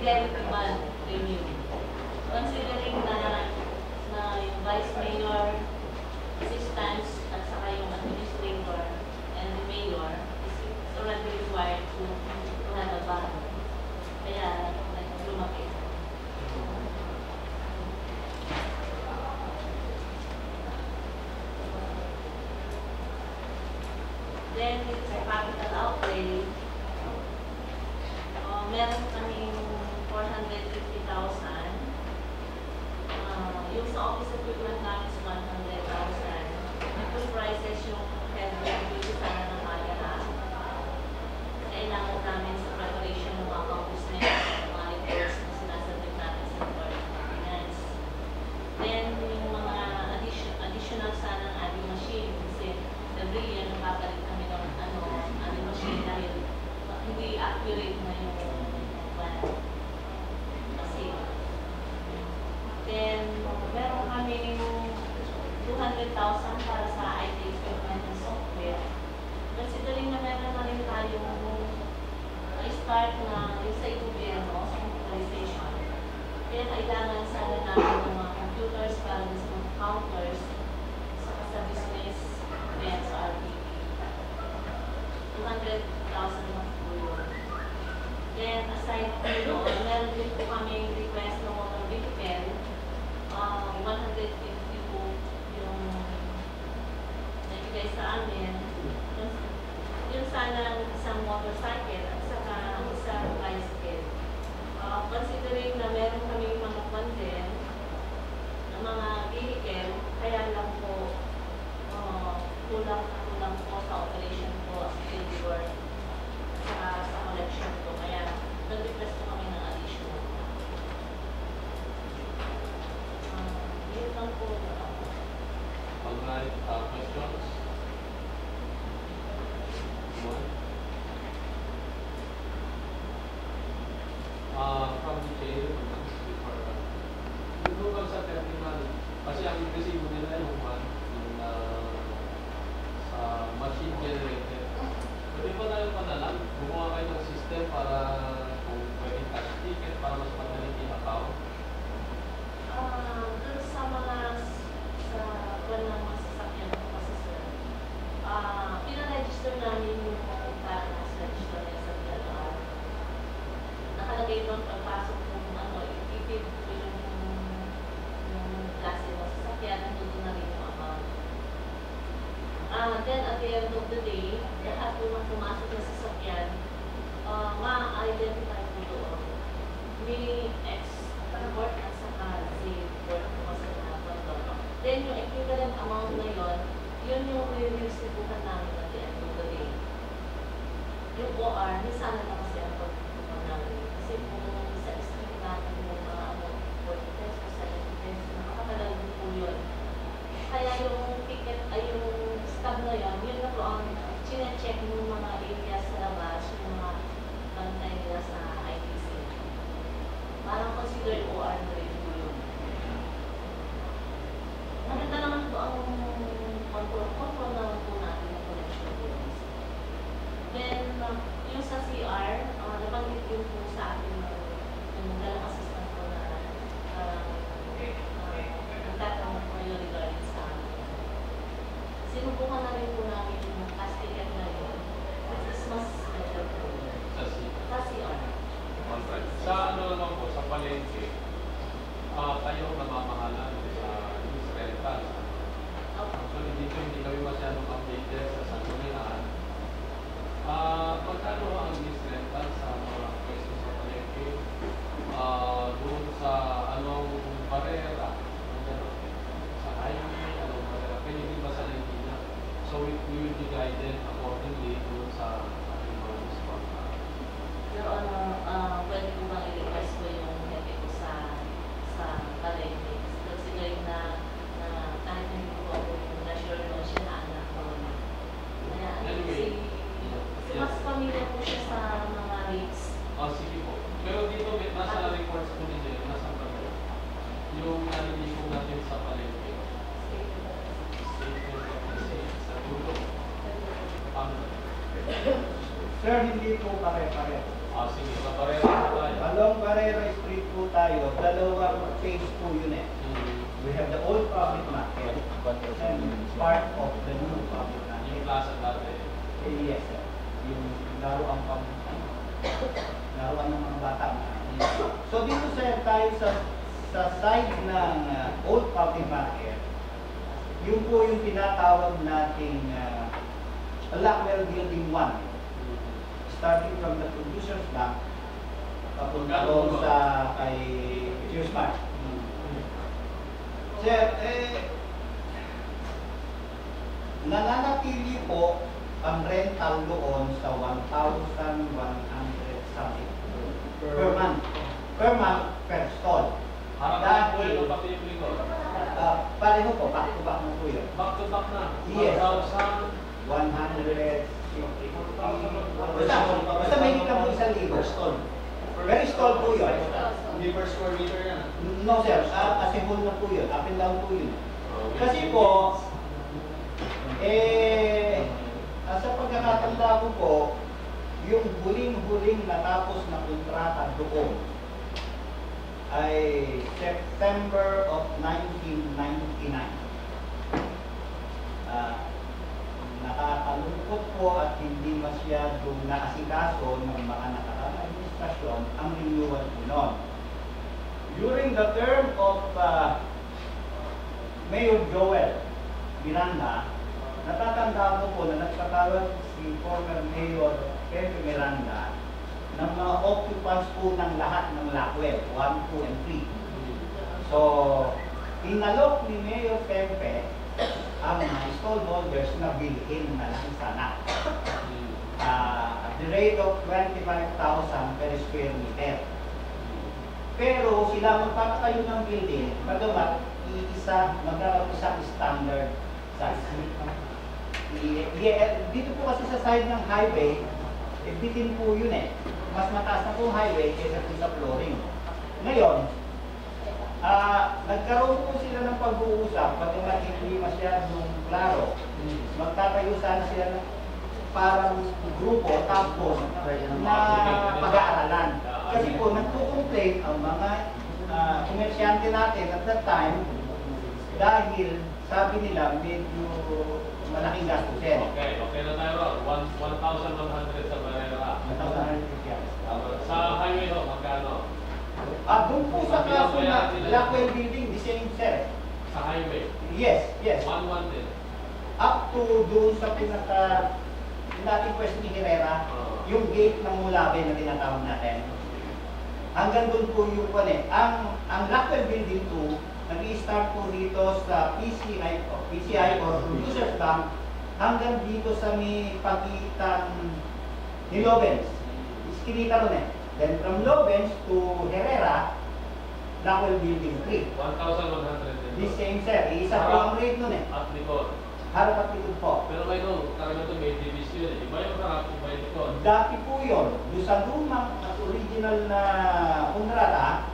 Fidelity Bond Premium. Considering na yung Vice Mayor, assistants, at saka yung administrator and the mayor is already required to have a bond. Kaya lumaki. Then, sa capital outlay, meron kaming 450,000. Yung sa office equipment namin is 100,000. Full prices yung headline dito sana ng kaya na. Kailangan namin sa preparation ng mga business, mga reports na sinasabit natin sa Department of Finance. Then, yung mga additional sana ng adding machine kasi every year napapalit kami ng adding machine dahil hindi accurate na yung plan. Kasi, then, meron kami 200,000 para sa IT equipment and software. Considering na meron na rin tayong start na yung sa gobyerno, sa computerization. Kaya kailangan sana namin ng mga computers para sa mga counters sa business events sa RTP. 200,000 na po yun. Then, aside po doon, meron din po kami request ng motor vehicle. 150 po yung nabigay sa amin. Yung sana isang motorcycle at saka isang bicycle. Considering na meron kami mga content ng mga vehicle, kaya lang po kulang po sa operation po, sa field work, sa collection po. Kaya nag-request po kami ng additional. Yun lang po. Questions? From the chair, yung global sa terminal, kasi ang resibo nila yung sa machine generated. Pwede pa tayo padalang, gumawa kayo ng system para kung pwedeng cash ticket para mas madaling i-account. Dun sa mga walang masasakyan po kasi sir, pinaregister namin yung para sa register na sa DLR. Nakalagay doon pagpasok ng i-feed ko yung klase ng sasakyan, nandun na rin yung amount. Then at the end of the day, lahat po ng pumasok na sasakyan, ma-identify po doon. May X-report at saka Z-report po kasi na. Then yung equivalent amount na yun yung re-resibukan namin at the end of the day. Yung OR, minsan na kasi ang pagpupunta namin. Kasi kung sa street natin yung mga 40 pesos, 70 pesos, nakakatagal din po yun. Kaya yung ticket, ay yung stub na yun na po ang chine-check ng mga areas sa labas, yung mga bantay nila sa ITC. Parang considered OR na rin po yun. Maganda naman po ang control naman po natin ng connection bills. Then, yung sa CR, nabanggit yun po sa atin yung dalang assistant ko na nagtatanong po yun regarding sa amin. Sinubukan na rin po namin yung cash ticket na yun, which is mas better po yun. Sa CR. Alright. Sa ano naman po, sa palengke, kayo namamahalan sa news rental. Actually, dito hindi kami masyadong updated sa sanggunian. Pagkano ang news rental sa mga pwesto sa palengke? Doon sa anong barera? Sa highway, anong barera? Pwede ba sa Lagina? So, we will be guided accordingly doon sa ating mga news rental. Pero pwede ko bang i-request ko yung hepe ko sa palengke? Considering na kahit hindi ko ako yung na-sure mo siya na anak ko. Kaya Anyway, kasi mas pamilya po siya sa mga rates. Sige po. Pero dito nasa reports po ninyo, nasa kami. Yung nalilipong natin sa palengke. Statement of the sa dulo. Sir, hindi po pare-pareho. Sige, sa barera na tayo. Along Barrera Street po tayo, dalawang phase po yun eh. We have the old public market and part of the new public Yung market. plaza dati. Yes, sir. Yung laruan laruan ng mga bata. So dito sir, tayo sa side ng old public market, yun po yung tinatawag nating Blackwell Building 1. Starting from the producer's bank, papunta doon sa kay Smart. Sir, nananatili po ang rental doon sa 1,100 something per month. Per month, per stall. Harap po yun, pati yung likod. Pareho po, back to back na po yun. Back to back na. Yes. 1,000. 150. Basta may kita po 1,000. stall. Very stall po yun. Hindi per square meter yan. No sir, as a whole na po yun. Up and down po yun. Kasi po, sa pagkakatanda ko po, yung huling-huling natapos na kontrata doon ay September of 1999. Nakakalungkot po at hindi masyadong naasikaso ng mga nakaraang administrasyon ang renewal po noon. During the term of Mayor Joel Miranda, natatanda ko po na nagpatawag si former Mayor Pepe Miranda ng mga occupants po ng lahat ng Blackwell, 1, 2, and 3. So, inalok ni Mayor Pepe ang mga stallholders na bilhin na lang sana. At the rate of 25,000 per square meter. Pero sila magpapatayo ng building, magawa magkakaroon isang standard size. Dito po kasi sa side ng highway, bitin po yun eh. Mas mataas na po highway kaysa sa flooring. Ngayon, nagkaroon po sila ng pag-uusap, pagkat hindi masyadong klaro. Magtatayo sana sila ng parang grupo, tapos na pag-aaralan. Kasi po, nagpo-complain ang mga komersyante natin at that time dahil sabi nila medyo malaking gastusin. Okay na tayo. 1,100 sa barera. Sa highway ho, magkano? Doon po sa kaso na Blackwell Building, the same sir. Sa highway. Yes. 1,1 din. Up to doon sa dating pwesto ni Herrera, yung gate ng Mulabe na tinatawag natin. Hanggang doon po yung ang Blackwell Building 2, nag-i-start po dito sa PCI or Producers Bank hanggang dito sa may pagitan ni Lobens. Iskinita ron eh. Then from Lobens to Herrera, Blackwell Building 3. 1,100 din. The same sir. Isa po ang rate nun eh. At likod. Harap at likod po. Pero may talaga ito may division. Iba yung harap, iba yung likod. Dati po yun, doon sa lumang original na kontrata,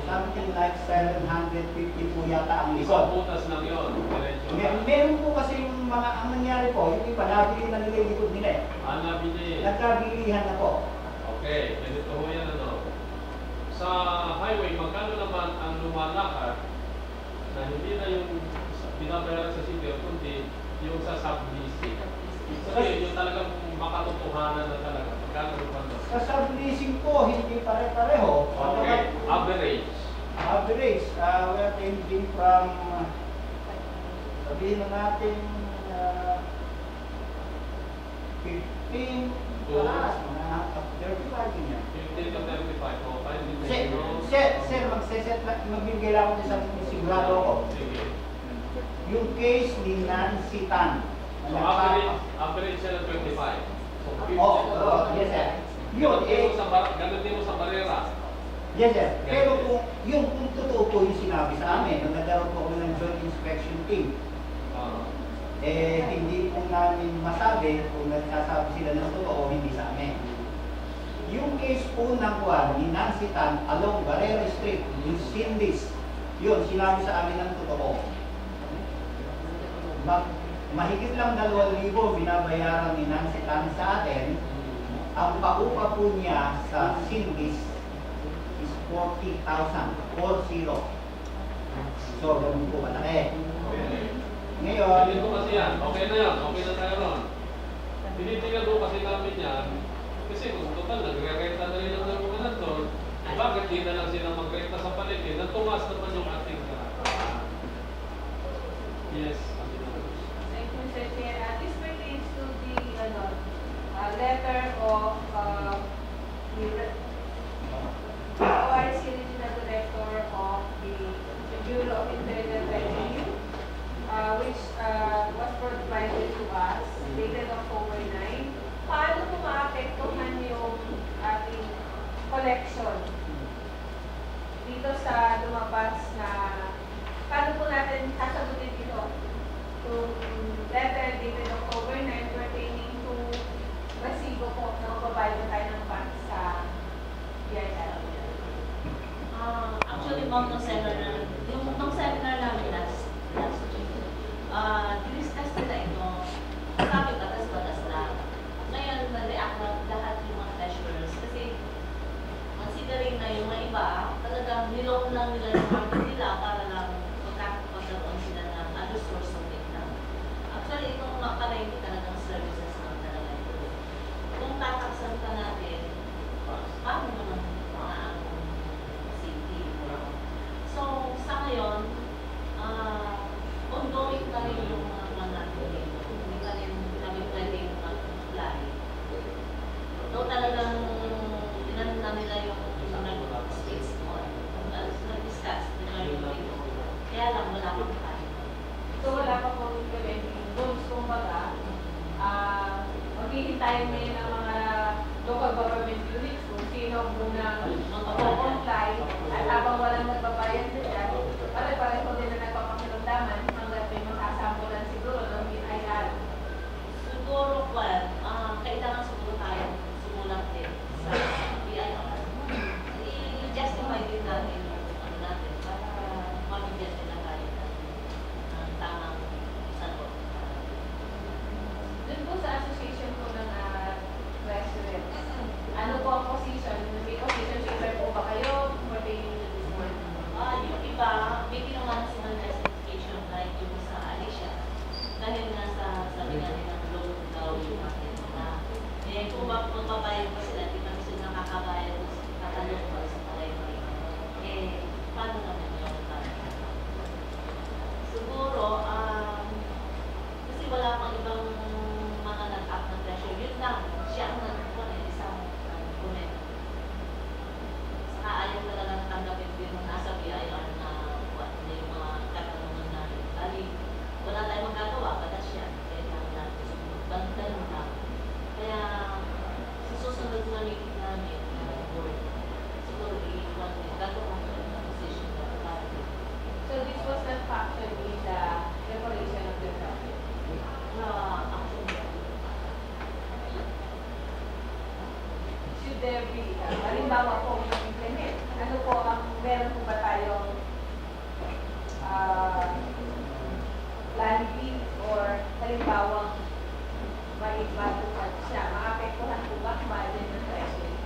something like 750 po yata ang Isang likod. butas lang yun. Diretso na. Meron po kasi yung mga, ang nangyari po, yung iba, nabili na nila yung likod nila eh. Nabili. Nagkabilihan na po. Okay, ganito ho yan Sa highway, magkano naman ang lumalakad na hindi na yung binabayaran sa city o kundi yung sa sub-leasing. Sabi, yung talagang makatotohanan na talaga. Magkano naman doon? Sa subleasing po, hindi pare-pareho. Okay, average. Average, we are ranging from, sabihin na natin, 15 plus, mga 35 niya. 15 to 35. O, fine. Sir, magbibigay lang ako ng isang sigurado ako. Sige. Yung case ni Nancy Tan. So, average siya ng 25. So, 15. Yes sir. Yun, Ganun din mo sa barera. yes sir. Pero kung totoo po yung sinabi sa amin, nung nagkaroon po kami ng joint inspection team, hindi po namin masabi kung nagsasabi sila ng totoo o hindi sa amin. Yung case po ng ni Nancy Tan along Barrera Street, yung Cindy's, yun, sinabi sa amin ng totoo. Mahigit lang 2,000 binabayaran ni Nancy Tan sa atin ang paupa po niya sa Sindis is 40,000, 40. So, ganun po malaki. Ngayon, Ganito kasi yan. Okay na yan. Okay na tayo ron. Tinitingnan ko kasi namin yan. Kasi kung total, nagre-renta na rin ang mga nandun. Bakit di na lang sila mag-renta sa palengke? Natumas naman yung ating yes. Thank you, Mr. Chair. This pertains to the letter of the ORC Regional Director of the Bureau of Internal Revenue, which was provided to us, dated October 9. Paano po maapektuhan yung ating collection dito sa lumabas na paano po natin sasagutin ito? Yung letter dated October 9 pertaining to resibo po na magbabayad na tayo ng funds sa BIR. Actually, ma'am, nung seminar namin last week, diniscuss nila ito, sabi batas-batas lang. Ngayon, na-react na lahat yung mga treasurers kasi considering na yung mga iba, talagang nilong lang nila yung market nila para lang magkakaroon sila ng other source of income. Actually, itong makarayong talagang services lang talaga ito. Kung tataksan ka natin, paano naman ang city? So, sa ngayon, ongoing pa rin yung mga plan natin dito. Hindi pa rin kami pwedeng mag-apply. Though talagang inan na nila yung nag-space mo. Nag-discuss regarding dito. Kaya lang, wala pang tayo. So wala pa po implementing rules, kumbaga, maghihintayin ngayon ng mga local government units kung sino munang mag-comply at habang walang nagbabayad nila, pare-pareho din na nagpapakiramdaman hanggang may masasampulan siguro ng BIR. Siguro, kailangan siguro tayo sumulat din sa BIR. I-justify din natin yung ano natin para mabigyan nila tayo ng tamang sagot. Doon po sa association po ng residents, ano po ang position? May position paper po ba kayo pertaining to this one? Yung iba, may ginawa na silang justification like yung sa Alicia. Dahil nga sabi nga nilang loan daw yung market na kung magbabayad pa sila, di pa sila nakakabayad sa katalong pa sa palengke. Paano naman yung siguro, kasi wala pang ibang mga nag-up na pressure. Yun lang, siya ang nagkuhan isang comment. Saka ayaw talaga natanggapin din nung nasa BIR na yung mga katanungan namin. Dali, wala tayong magagawa, batas yan. Kailangan natin sumunod. Ganun lang. Kaya, sa susunod na meeting namin, board, siguro i-iwan din. Gagawin ko yung position na para dito. So this was not factored in the preparation of the budget. Actually, Should there be, halimbawa po implement, ano po ang meron po ba tayong plan B or halimbawang matupad siya, maapektuhan po ba margin ng treasury?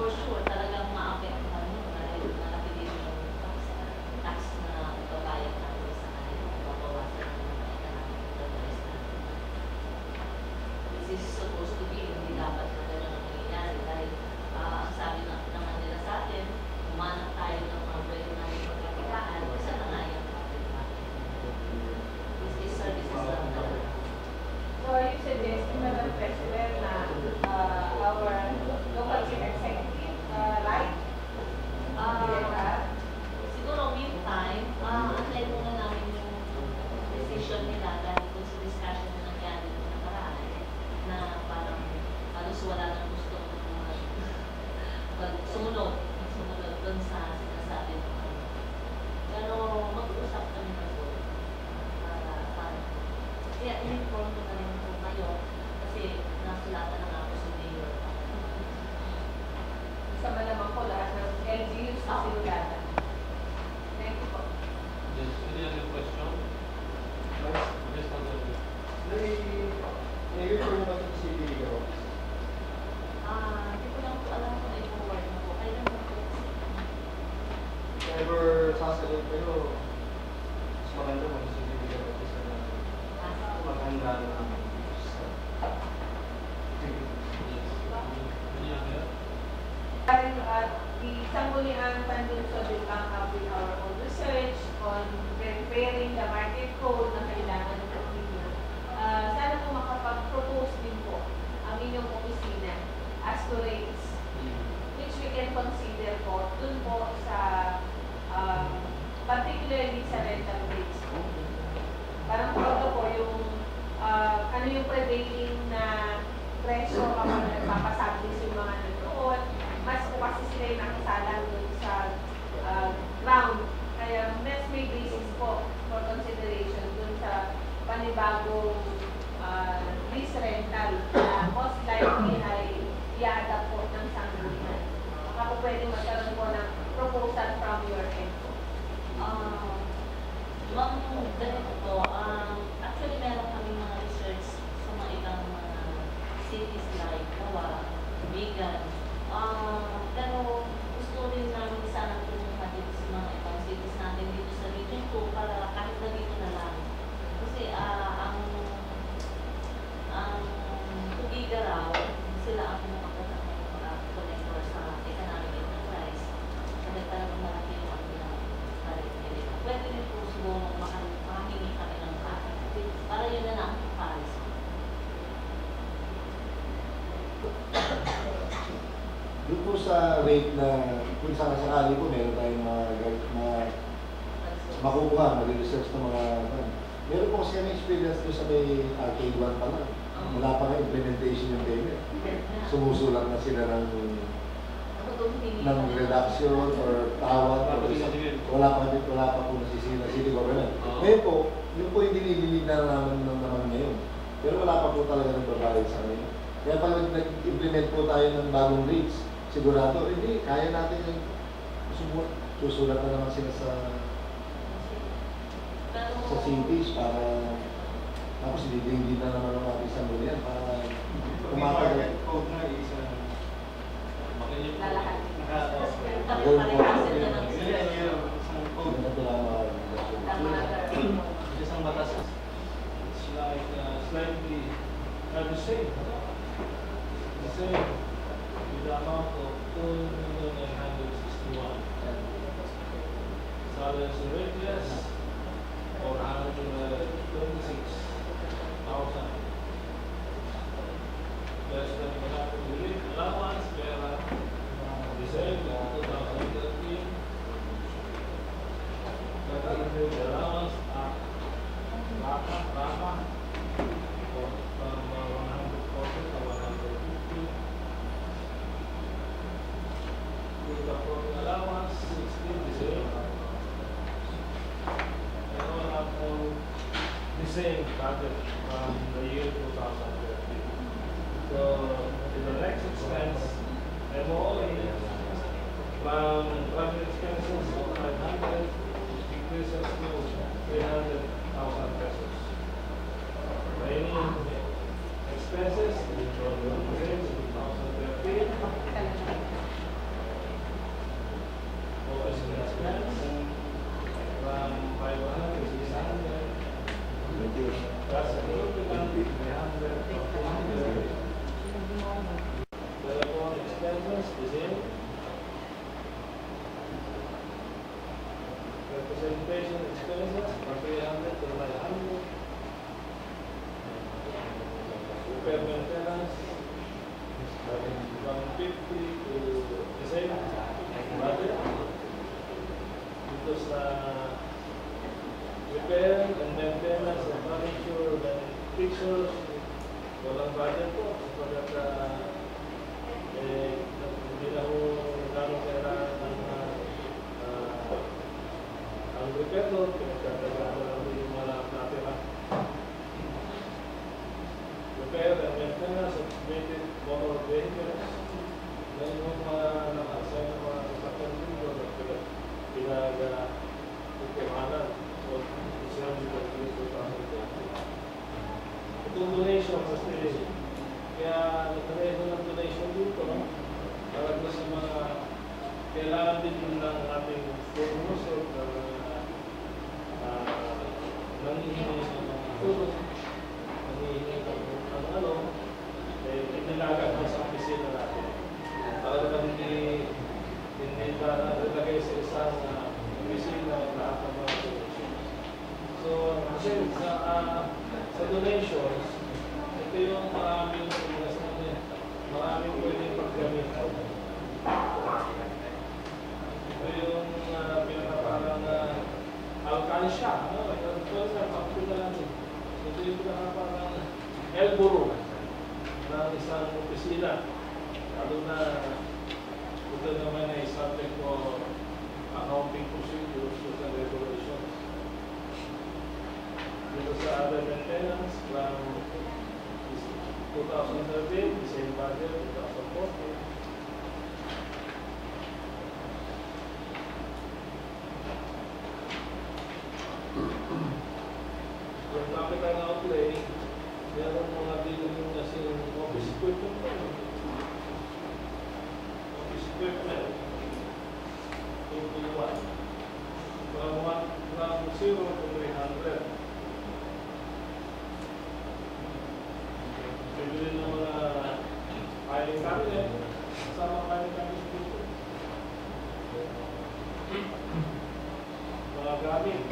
for sure, talagang maapektuhan yun dahil malaki din yung tax na ibabayad natin sa kanila. Mabawasan ng mga economic enterprise natin. This is supposed to be, hindi dapat na gano'n ang nangyayari dahil ang sabi naman nila sa atin, umanap tayo ng mga pwede namin pagkakitaan, isa na nga yung profit natin. This is services lang talaga. So are you suggesting, Madam President, na our local chief executive, right? Siguro meantime, antay muna namin yung decision nila dahil kung sa discussion na nangyari nung nakaraan na parang halos wala nang gusto sumunod dun sa sinasabi ng pero mag-uusap kami na po para kaya in-inform ko na rin po kayo kasi nasulatan na nga ako sa mayor the Sangguniang Tandunsod will come up with our own research on preparing the market code na kailangan ng ninyo. Sana po makapag-propose din po ang inyong opisina as to rates, which we can consider po dun po sa particularly sa rental rates po. Parang po yung ano yung prevailing na presyo kapag nagpapasablis yung mga nandoon, mas po kasi sila yung nakasalang dun sa ground. Kaya mas may basis po for consideration dun sa panibagong lease rental na most likely ay i-adapt po ng sanggunian. Baka po pwede magkaroon po ng proposal from your end po. Ma'am, ganito po, actually meron kami mga research sa mga ibang mga cities like Kawa, Bigan. Pero gusto rin namin sana tulungan dito sa mga ibang cities natin dito sa region 2 para kahit na dito na lang. Kasi ang Tugigaraw, sila ang makapunta ng mga connector sa economic enterprise. Kasi talagang malaki yung ang pinag-nila. Pwede rin po siguro makahingi kami ng packet. Para yun na lang ang pares. Doon po sa rate na kung sakasakali po meron tayong makukuha, mag-research ng mga meron po kasi kami experience doon sa may arcade 1 pa lang. Wala pa nga implementation yung payment. Sumusulat na sila ng reduction or tawad. Wala pa po nasisila city government. Ngayon po, yun po yung dinililig na naman ngayon. Pero wala pa po talaga nagbabayad sa ngayon. Kaya pag nag-implement po tayo ng bagong rates, sigurado, hindi, kaya natin yung susulat na naman sila sa cities para tapos hindi na naman ang ating sanggunian para Market code na isa. Lalahat. Pare-parehasin na lang sila. Isang code. Isang batas. It's like slightly the same. The same with the amount of 2,961. Salaries and wages or 126,000. Plus the monopoly relief allowance, pera, diesel, 2013. The allowance at Rama, from 140 to 150. With the foreign allowance, 16 diesel. And all have all the same budget from the year 2013. So, in the next expense, MOE, from budget expenses of 500, increases to 300,000 pesos. Remaining expenses from 2013, office expense from 500 to 600, plus a lubricant 300, telephone expenses, the same. Representation expenses from 300 to 900. Repair maintenance from 150 to the same budget. Ito sa repair and maintenance of furniture and fixtures, walang budget po. Sapagkat hindi na ho gano'ng kailangan ang repair doon, pinagkatagaan na lang yung mga natira. Repair and maintenance of automated motor vehicles. Yan yung mga naka-assign ng mga sasakyan dito na pinag-upiranan. So, isang dito itong donation kasi kaya nagkareho ng donation dito, no? Para sa mga kailangan din ng ating sponsor na nangihingi ng mga tulong, nangihingi ng ano, inilagat na sa opisina natin. Para naman hindi nilagay sa isang opisina lahat ng mga donations. So, kasi sa donations, ito yung maraming investment niya. Maraming pwedeng paggamitan. Ito yung pinakaparang alkansya. Ito na pagpunta natin. Ito yung pinakaparang elbow room ng isang opisina. Lalo na ito naman ay subject for accounting procedures and regulations. Dito sa other maintenance from 2013, the same budget, 2014. Yung capital outlay, meron mga billing na silang office equipment po. Office equipment, 221. From 0 to 300. Bibili ng mga filing cabinet, kasama filing cabinet dito. Mga gamit.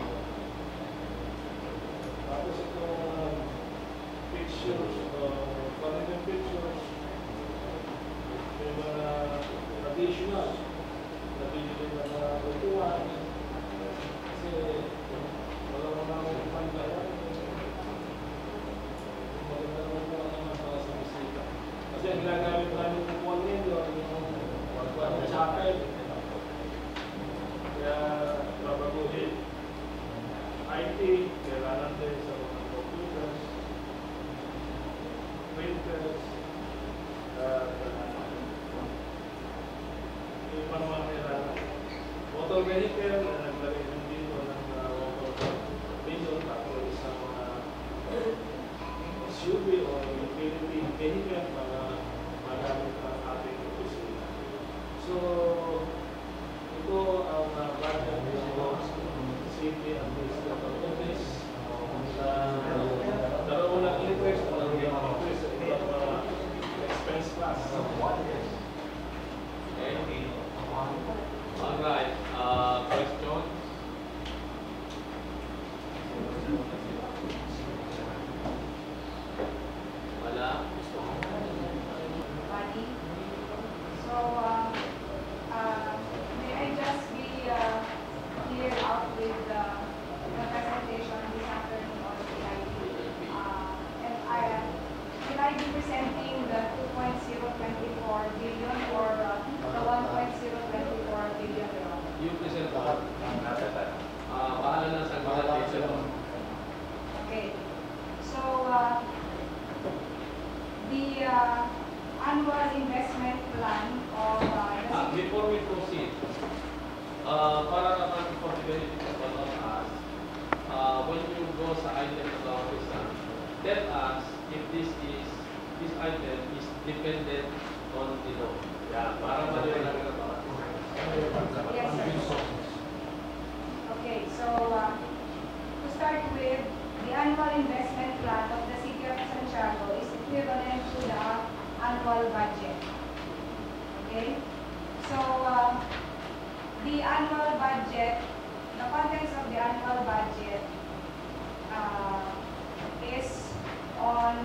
Tapos itong pictures, quality pictures, may mga additional na bibili ng mga lutuan. Kasi wala mo naman pandayan. Maganda naman po naman para sa bisita. Kasi ang ginagamit namin ng kuwan ngayon, yung chapel. Kaya babaguhin. IT, kailangan din sa mga computers, printers, yung mga kailangan. Motor vehicle, naglagay din dito ng motor vehicle, tapos isang mga SUV o utility vehicle para magamit ang ating opisina. So, ito ang budget ng city administrative office sa dalawa ng interest o ng interest sa ibang mga expense class. Alright, questions? Wala? Body. So, may I just be clear out with the presentation this afternoon on the ID? And will I be presenting the 2.024 billion or the 1.024 billion? You present lahat. Bahala na sa presentation. Okay. So, the annual investment plan of the city. Before we proceed, para naman for the benefit of all of us, when you go sa item of the office, tell us if this item is dependent on the law. Yeah, para maliwanag na ba? Yes, sir. Okay, so to start with, the annual investment plan of the City of Santiago is equivalent to the annual budget. Okay, so the annual budget, the contents of the annual budget is on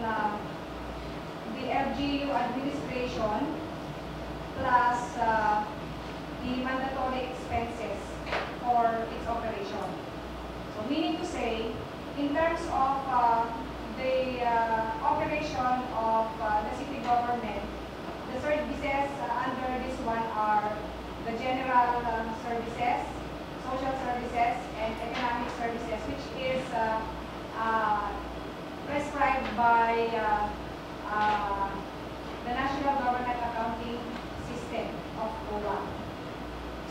the LGU administration plus the mandatory expenses for its operation. So meaning to say, in terms of the operation of the city government, the services under this one are the general services, social services, and economic services, which is prescribed by the National Government Accounting System of COA.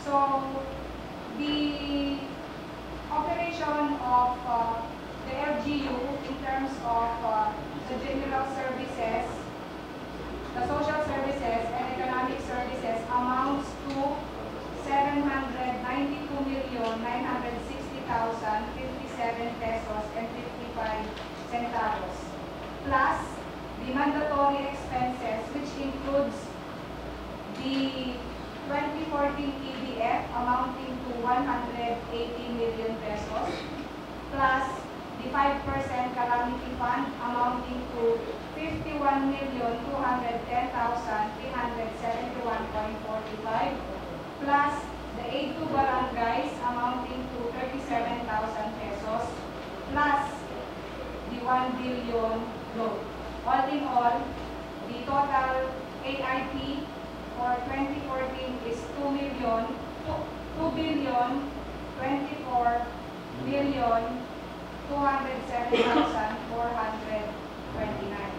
So, the operation of the LGU in terms of the general services, the social services, and economic services amounts to 792,960,057 pesos and 55 centavos, plus the mandatory expenses, which includes the 2014 EDF amounting to 180 million pesos, plus the 5% calamity fund amounting to 51,210,371.45, plus the aid to barangays amounting to 37,000 pesos, plus the 1 billion loan. All in all, the total AIP for 2014 is 2,207,429.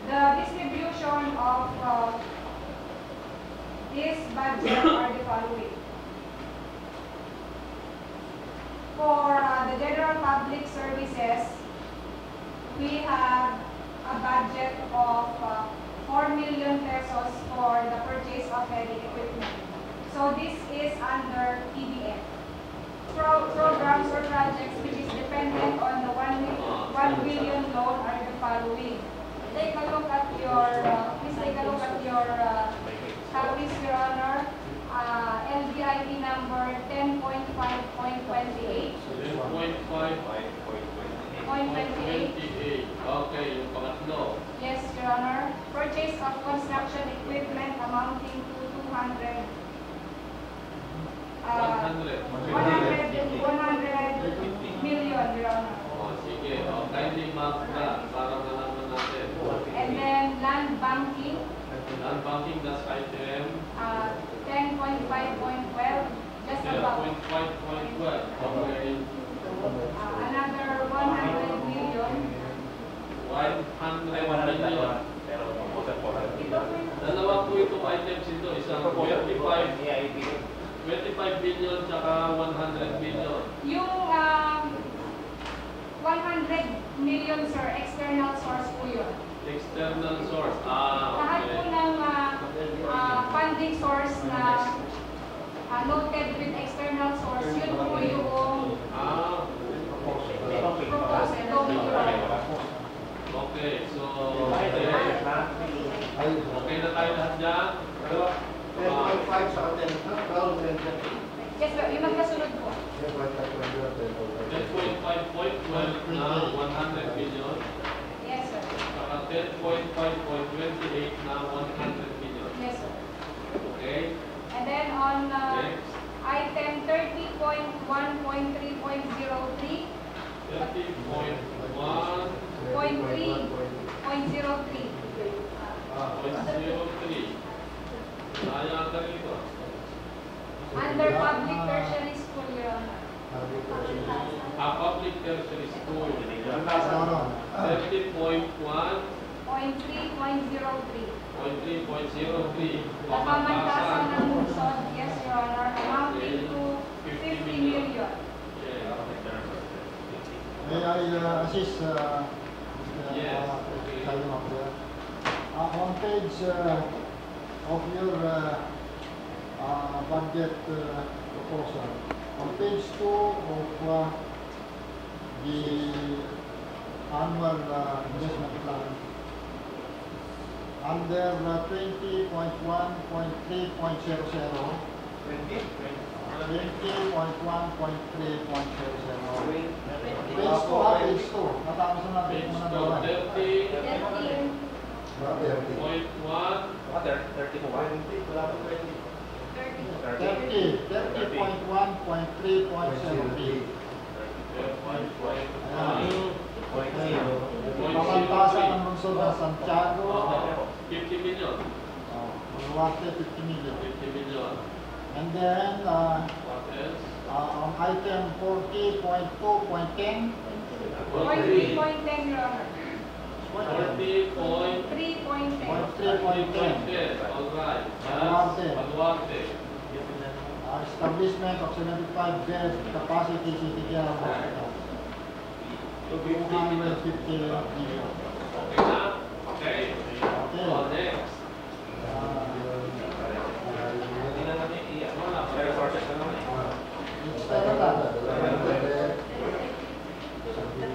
The distribution of this budget are the following. For the general public services, we have a budget of 4 million pesos for the purchase of heavy equipment. So this is under EDF. Programs or projects which is dependent on the 1 billion loan are the following. Take a look at your, please take a look at your copies, Your Honor. LBIP number 10.5.28. 10.5.28. Okay, yung pangatlo. Yes, Your Honor. Purchase of construction equipment amounting to 100 million, Your Honor. Oh, sige. Oh, kindly mark that para malaman natin. And then land banking, Land banking, that's item 10.5.12, just about. 10.5.12. Okay. Another 100 million. 100 million. Dalawa po itong items ito. Isang 25 billion tsaka 100 million. Yung 100 million, sir, external source po yun. External source. Lahat po Okay. ng funding source na noted with external source, yun po yung proposed Okay, so okay na tayo lahat dyan. 10.5 sa 10. Yes, sir, yung magkasunod po. 10.5.12 na 100 billion. Yes, sir. Saka 10.5.28 na 100 billion. Yes, sir. Okay? And then on Next. item 30.1.3.03, 30.1.03. 0.03, Sayang ka rito. under public tertiary school, Your Honor. Public tertiary school. 30.1.3.03. 0.3.03. Nakamantasan ng lungsod, yes, Your Honor, amounting to 50 million. May I assist, Yes. On page of your budget proposal, on page 2 of the annual investment plan, under 20.1.3.00, 20.1.3.00. Page 2, page 2. Natapos na natin Page kung 2, ano naman. 30.1. Pamantasan ng lungsod ng Santiago, 50 million. Maluwarte, 50 million. 50 million. And then, What else? on item 40.2.10, 0.3.10, Your Honor. 40.3.10. 3.10. Alright. Baluarte. Baluarte. establishment of 75 bed capacity city care hospital. 250 million. Okay na? Okay. Okay. Oh, next. External lang.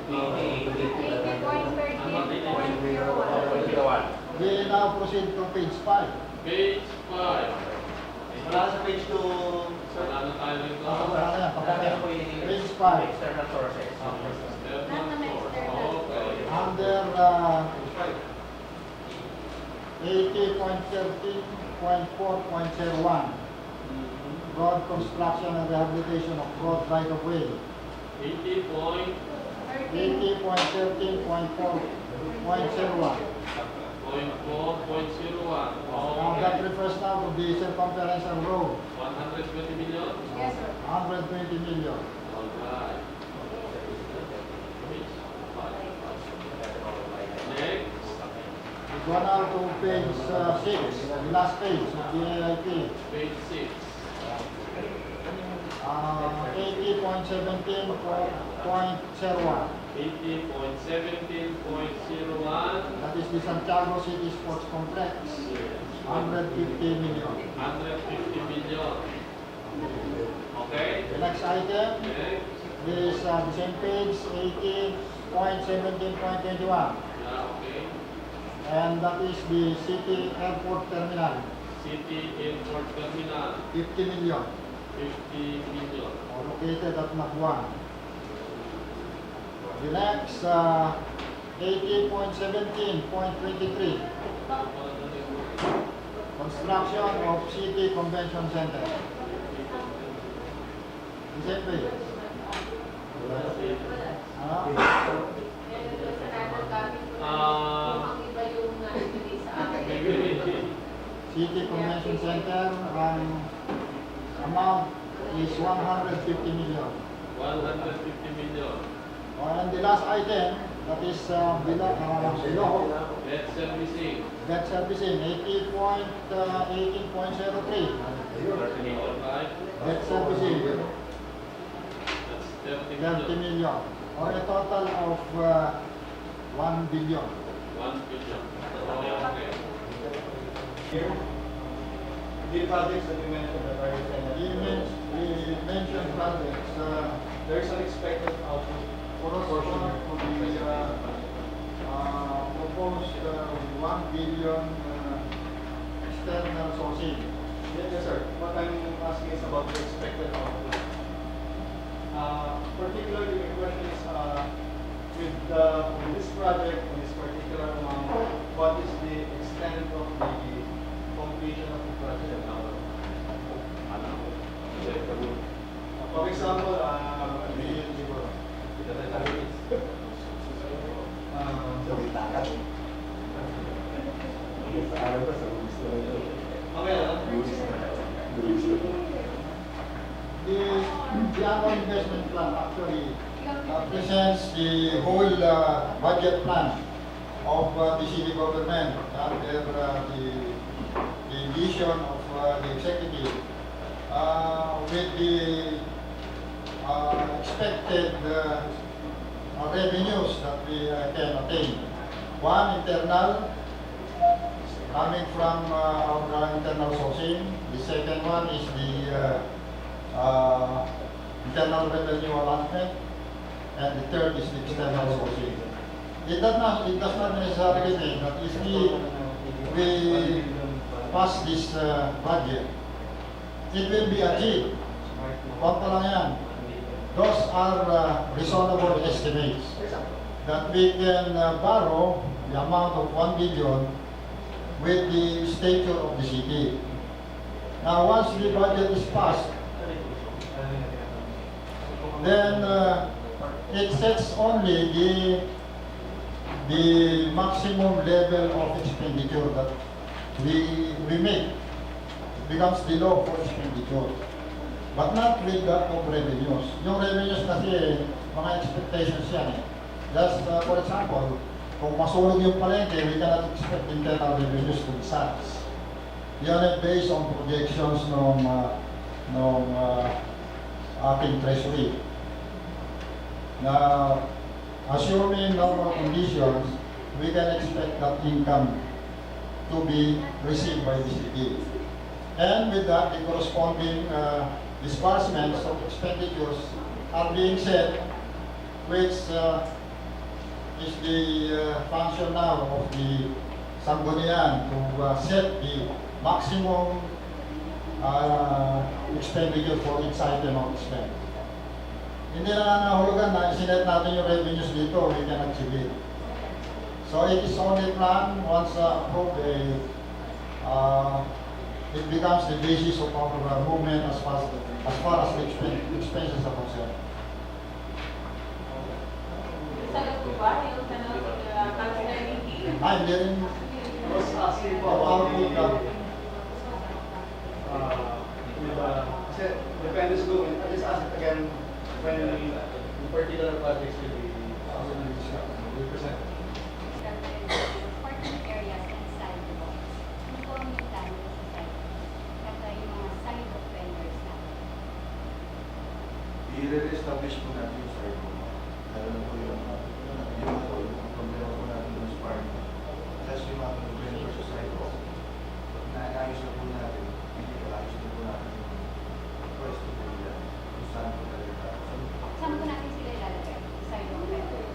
80.13.01. We now proceed to page 5. Page 5. Wala ka sa page 2, sir. Wala na tayo rito. Wala na yan. Pagkakaya po Page 5. external sources. External source. Okay. Under 80.13.4.01, road construction and rehabilitation of road right of way. 80 point 80.13.4.01. 4.01. Now that Okay. refers now to the circumferential road, 120 million? Yes, sir. 120 million. Alright. Next. We go now to page 6, the last page of the AIP. Page 6. 80.17.01. 80.17.01. That is the Santiago City Sports Complex, 150 million. 150 million. Okay. The next item Next. is the same page, 80.17.21. Yeah, okay. And that is the City Airport Terminal, City Airport Terminal. 50 million, 50 million. located at Nakuan. The next, 80.17.23, construction of City Convention Center. The same page. Ano? Ang iba yung ibigay sa akin. City Convention Center, amount is 150 million. 150 million. And the last item, that is below, Debt servicing. debt servicing, 18.03. Alright. Debt servicing, That's 30 30 million. million, or a total of 1 billion. 1 billion. Okay. The projects that you mentioned that are We mentioned projects, there's an expected output portion to the proposed 1 billion external sourcing. Yes, sir. What I'm asking is about the expected output. Particularly, my question is, with this project, with this particular amount, what is the extent of the completion of the project? For example, The annual investment plan actually presents the whole budget plan of the city government under the vision of the executive with the expected revenues that we can attain. One, internal, coming from our internal sourcing. The second one is the internal revenue allotment, and the third is the external sourcing. It does not necessarily mean that if we pass this budget, it will be achieved. Huwag pa lang yan. Those are reasonable estimates that we can borrow the amount of 1 billion with the stature of the city. Now, once the budget is passed, then it sets only the maximum level of expenditure that we make. It becomes the law for expenditure. But not with that of revenues. Yung revenues kasi, mga expectations yan eh. Just for example, kung masunog yung palengke, we cannot expect internal revenues to be such. Yan ay based on projections ng ating treasury. Now, assuming normal conditions, we can expect that income to be received by the city. And with that, the corresponding disbursements of expenditures are being set, which is the function now of the Sangguniang to set the maximum expenditure for each item of spend. Hindi na nangangahulugan na isinet natin yung revenues dito, we can achieve it. So it is only plan once approved, it becomes the basis of our movement as far as the expenses are concerned. Sagot ko ba yung tanong Councilor Nikki? I'm getting Was asking for our good kasi depende siguro, I just ask it again when particular projects will be presented. Important areas and sidewalks. Ano po ang yung plano sa sidewalks? At yung mga sidewalk vendors natin. I-re-establish po natin yung sidewalk. Lalo na po yung problema po natin yung spark. Plus yung mga vendor sa sidewalk. Pag naayos na po natin, hindi ayos na po natin yung pwesto po nila. Kung saan po talaga. Saan po natin sila ilalagay? Sidewalk vendors.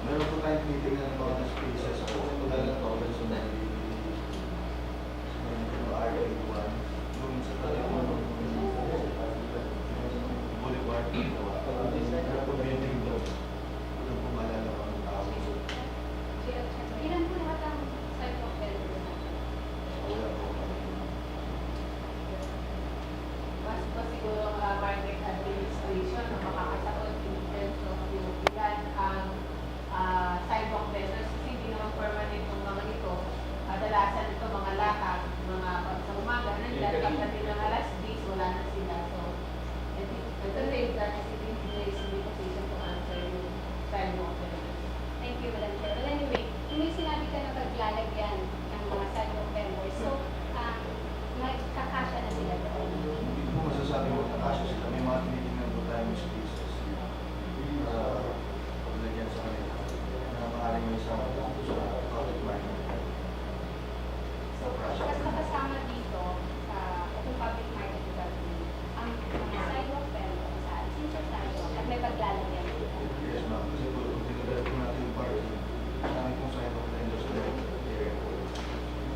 Meron po tayong tinitingnan ng mga spaces po. Tulad ng tawag sa mga RA1. Yung sa talagang boulevard. Meron po building doon. Doon po malala ang tao. Ilan po lahat ang sidewalk vendors natin? Wala po. Mas po siguro market administration na makakasagot in terms of yung ilan ang sidewalk vendors kasi hindi naman permanent yung mga ito. Kadalasan ito mga lakad, mga pag sa umaga, nandiyan pagdating ng alas 10, wala na sila. So, ito na yung that is in place in the position to answer yung sidewalk vendors. Thank you, Madam Chair. Well, anyway, kung may sinabi ka na paglalagyan ng mga sidewalk vendors, so, magkakasya na sila doon. Hindi po masasabi mo nakasya sila. May mga tinitingnan po tayong spaces. Paglagyan sa kanila. Na maaaring may isama po sa public market. So, mas makasama dito sa kung public market development, ang mga sidewalk vendors sa essential sidewalk at may paglalagyan dito. Yes, ma'am. Kasi po, kung tinagalap po natin yung parking, marami pong sidewalk vendors na area po.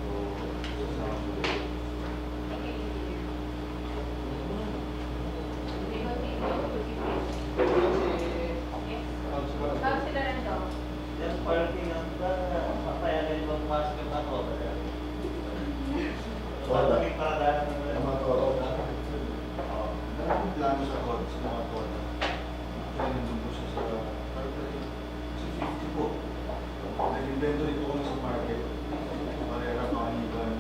So, sasama po. Thank you, Engineer. Yes. Councilor Ando. Yan, parking ang papayagan yung mas ng ako. Parking para Ang mga toro. Meron pong plano sa court, sa mga court. Kaya nandun po siya sa kasi 50 po. Nag-inventory po kami sa market. Marera, Panganiban,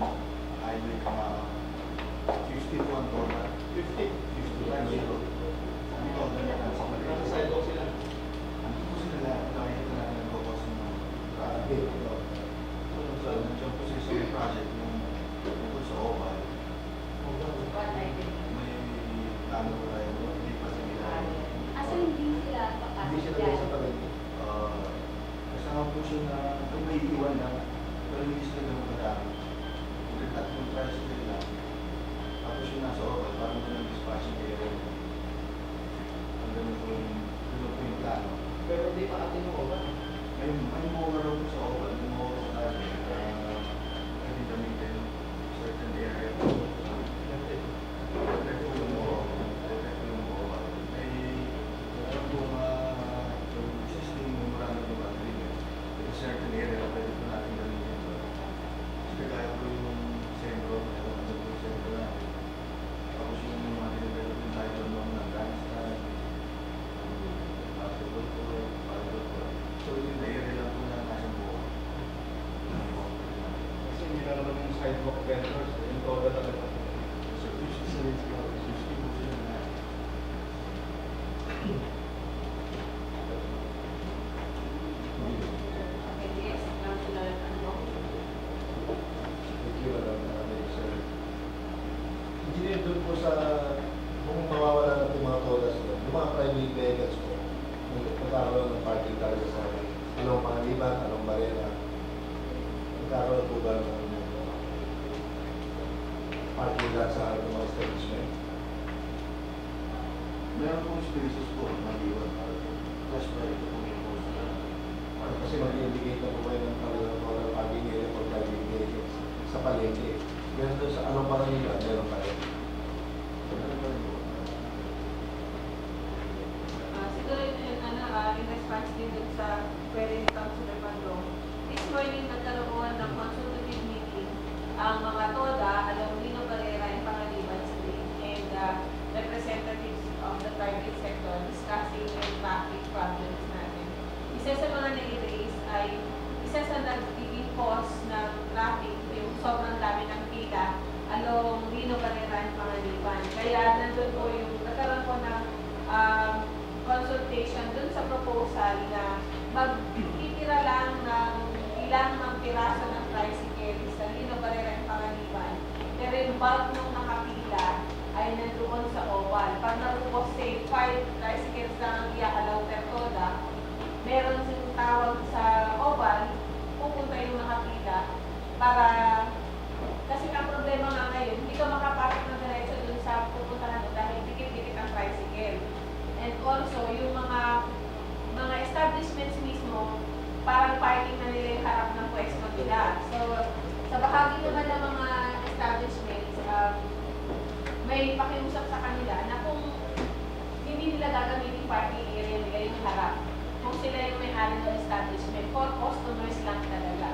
Highway, Kamaka. 50 po ang total. 50 times 0. Ang total na sa market. Nasa sidewalk sila. Ano po sila lahat? Kaya na lang nagkakos ng traffic. So, nandiyan po sa isang project yung tungkol sa OPAL. What I did. May plano po tayo. Hindi pa sa ginagawa. So, hindi sila Hindi papasok siya dyan. sa palengke. Kasama po siya na kung may iwan lang, pero hindi sila ganun madami. Tatlong tricycle lang. Tapos yung nasa oral, parang ganun dispatching area. Ang ganun po yung plano. Pero hindi pa atin yung oba. May mower po sa oral, may mower sa tayo. Pwede gamitin certain area. Protect po yung mower. Protect po yung mower. May meron po existing memorandum of agreement. With a certain area, pwede po natin gamitin. Kasi kaya po yung sentro, meron po yung sentro natin. Tapos yung mga development tayo doon ng grandstand, basketball court, volleyball court. So yung area lang po na nasa buo. Kasi hindi na naman yung sidewalk vendors, yung total talaga. So 50 sa rin sila, 50 po sila na. Okay, yes, Councilor Ando. Thank you, Madam Sir. Engineer, doon po sa kung mawawala natin mga todas doon, yung mga private vehicles po, magkakaroon ng parking talaga sa anong Panganiban, anong Barera, magkakaroon po ba ng parking lot sa harap ng mga establishment? Meron pong spaces po, maliwan. Plus pa ito po yung post na. Kasi mag-indicate na po kayo ng talagang total parking area for private vehicles sa palengke. Pero doon sa anong Manila, meron kayo. Siguro in response din dun sa query ni Councilor Bandong, this morning nagkaroon ng consultative meeting ang mga TODA, Alumino Barrera and Pangaliban Street, and representatives of the private sector discussing yung traffic problems natin. Isa sa mga nai-raise ay isa sa nagiging cause ng traffic, yung sobrang dami ng pila along Lino Barrera and Pangaliban. Kaya nandun po yung nagkaroon po ng consultation dun sa proposal na magtitira lang ng ilang ng piraso ng tricycle sa Lino Barrera and Pangaliban. Pero yung bulk ng nakapila ay nandoon sa oval. Pag naubos say 5 tricycles lang ang i-allow per toda, meron silang tawag sa oval, pupunta yung nakapila para kasi ang problema nga ngayon, hindi ka makapasok na diretso dun sa pupuntahan mo dahil dikit-dikit ang tricycle. And also, yung mga establishments mismo, parang parking na nila yung harap ng pwesto nila. So, sa bahagi naman ng mga establishments, may pakiusap sa kanila na kung hindi nila gagamitin parking area nila yung harap, kung sila yung may-ari ng establishment, for customers lang talaga.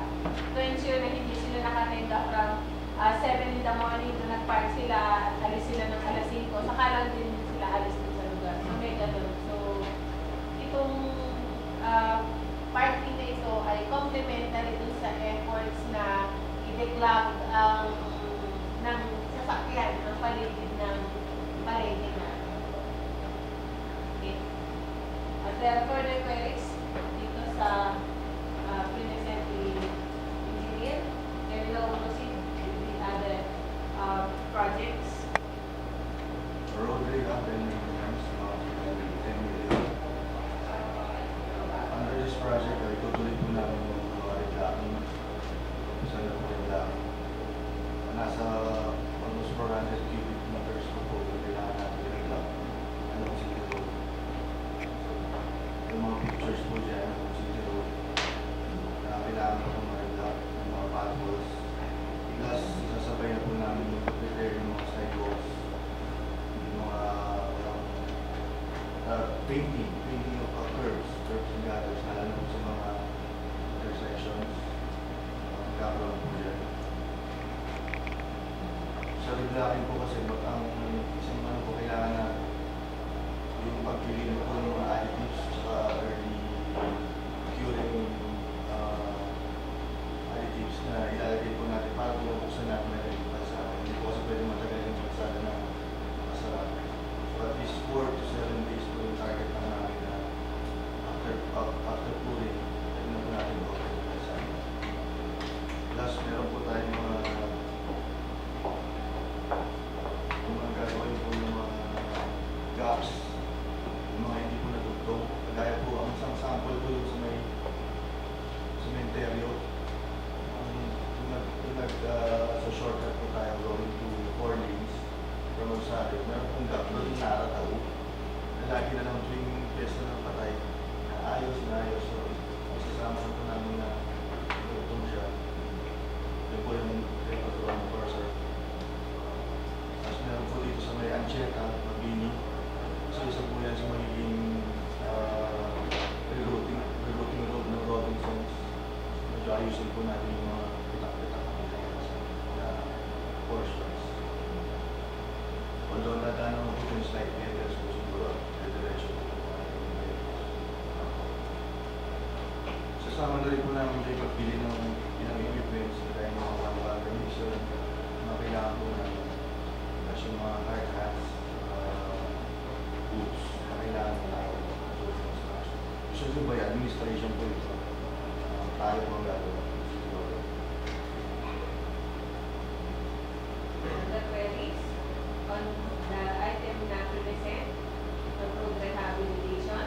To ensure na hindi sila nakatenga from 7 in the morning na nag-park sila, alis sila ng alas 5, saka lang din sila alis din sa lugar. So, may ganun. So, itong parking na ito ay complementary dun sa efforts na i-declog ng sasakyan ang paligid ng palengke na. Okay. At there are further queries dito sa present engineer. Then we will proceed with the other projects. Road rehab and maintenance, about 10 million. Under this project, ay tutuloy po namin yung mga reklamo sa reklamo. Nasa almost 400 cubic meters po po yung kailangan natin reklamo. Ano po City Road. Yung mga pictures po dyan, ano po City Road. Na kailangan po ma-reklamo yung mga potholes. Plus, sasabay na po namin yung prepare yung mga sidewalks. Yung mga painting of curbs and gutters, lalo na po sa mga intersections. Magkakaroon po dyan. Sa reblocking po kasi, ang isang ano po kailangan na yung pagpili na po ng mga additives saka early curing additives na ilalagay po natin para po mabuksan natin na rin yung kalsada. Hindi po kasi pwede matagal yung kalsada na makasarap. So at least 4 to 7 days po yung target na namin na after pouring, pwede na po natin open yung kalsada. Plus, meron po tayong mga gagawin po yung mga gaps, yung mga hindi po natugtog. Kagaya po, ang isang sample po yung sa may cementerio. So shortcut po tayo going to 4 lanes from Rosario. Meron pong gap doon yung narataw. Na lagi na lang tuwing piyesta ng patay. Na ayos. So, masasama na po namin na tutong siya. Yun po yung repatuan ng cursor. Tapos meron po dito sa may Ancheta, Mabini. So isa po yan sa magiging rerouting road ng Robinsons. Medyo ayusin po natin yung mga pitak-pitak na portions. Although nadaanan mo po yung slight areas po siguro, diretso po. Sasama na rin po namin kayo pagbili ng ilang equipments, kaya yung mga one-water mixer, mga kailangan po namin. Tapos yung mga hard hats, boots, na kailangan po namin. Usually by administration po ito. Tayo po ang gagawa. The queries on the item na present, approved rehabilitation.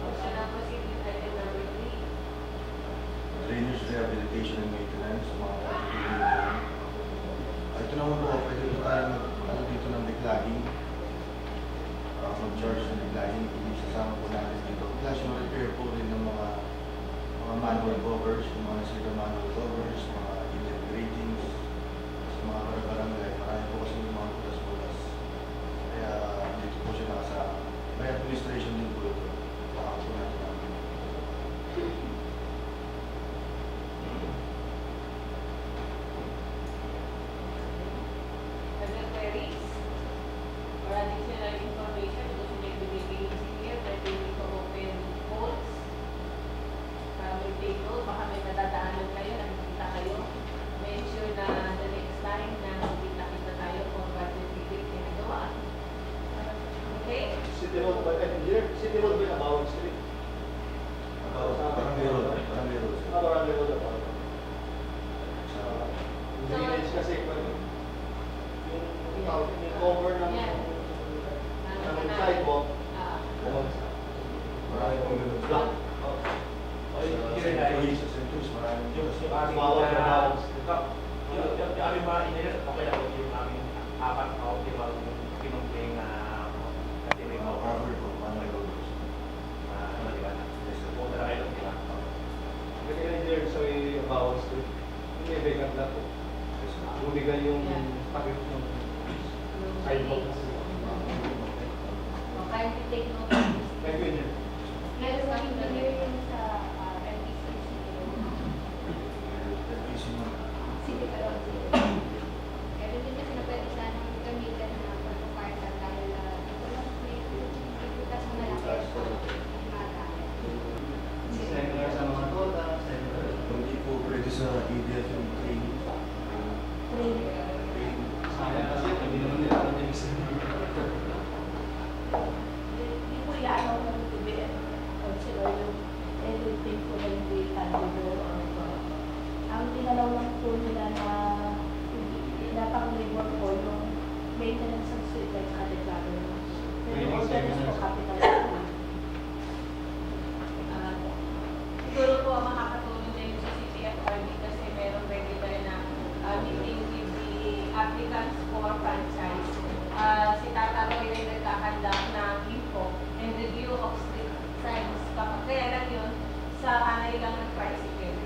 Motion na proceed with item number 3. Drainage rehabilitation and maintenance, mga kapitulong. Ito naman po, pwede po tayo dito ng declogging. Mag-charge ng declogging, isasama po natin dito. Plus yung repair po rin ng mga manual covers, yung mga nasira manual covers, mga inlet gratings, mga cover ng Yan. sidewalk, Ah. Marami pong ganun. block. Sa centuries, sa centuries, marami Yung aming Bawal na bawal. yung aming mga engineer, okay lang yung aming apat na optimal pinumping kasi may mga cover po, paano ikaw? ano di ba na? Punta na kayo doon, di ba? Kasi engineer sa bawal street, hindi vacant lot po. Bumigal yung pakit ng sidewalk. O, kahit you take note of this. Thank you, engineer. Meron kami engineer yung sa MPC City Caloocan. Pero din kasi na pwede sanang gamitan na pag-partan dahil ito lang may iputas na malaki sa mga gamit. Seminar sa mga toda, seminar. Hindi po pwede sa EDF yung training. Sayang kasi, hindi naman nila alam yung isa. Hindi po yan ako ng TBN. Consider yung everything po na hindi tangible or ang tinalaw lang po nila na napang-labor po yung maintenance ng streetlights at government. Pero all the rest po capital po. Siguro po ang makakatulong din sa CTFRB kasi meron regular na meeting with the applicants for franchise. Si Tata Roy ay nagkahanda ng info and review of street signs. Kaya lang yun, sa anay lang ng tricycle.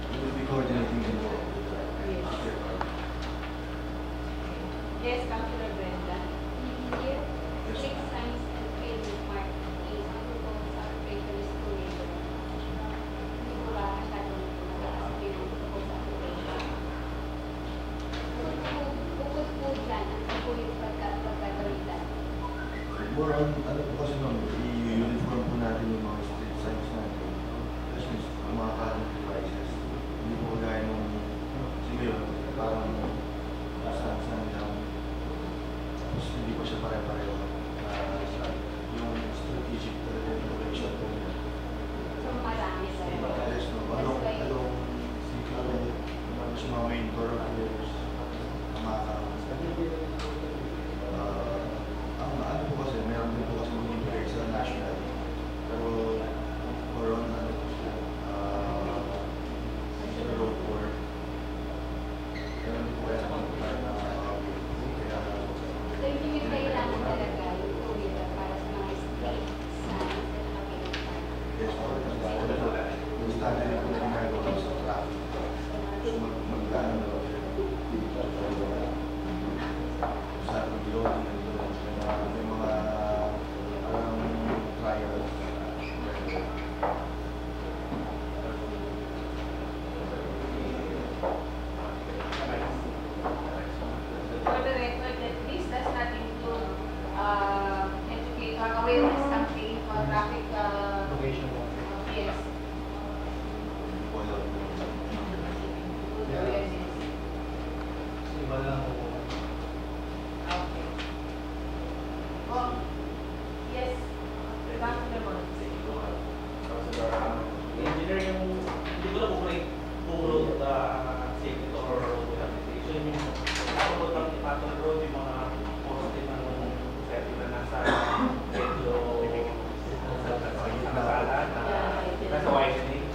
We will be coordinating din po. Yes, Councilor Brenda. Here, six signs and pavement mark is approved sa paper restoration. Hindi ko ba masyadong mataas yung proposed application. Bukod po dyan, ano po yung pagkagalitan? More on, ano po kasi ma'am, i-uniform po natin yung mga street signs natin. Tapos yung mga current devices. Hindi po kagaya nung, kasi ngayon, parang saan lang. Tapos hindi po siya pare-pareho. Yung strategic innovation po niya. So marami sa Yes, no. Anong mas mga main thoroughfares ang mga ang ano po kasi, meron din po kasi mag-integrate sa national. Pero, more on ano po siya, sa road work. Meron din po kaya sa mga kaya So yung yung kailangan talaga yung two-wheeler para sa mga street signs na nakapinagpart. yes, po. Yung standard din po na ginagawa sa traffic. Magkano sa loading and loading. May mga parang trials. For the record, that this does not include educate or awareness campaign or traffic Location mo. yes. Awareness. Iba lang po. Okay. Oh, yes. Councilor Mon. Engineer yung, hindi ko lang puro safety or road rehabilitation. Yung kapag ng Patton Road, yung mga poste ng safety na nasa medyo nakasala na nasa widening.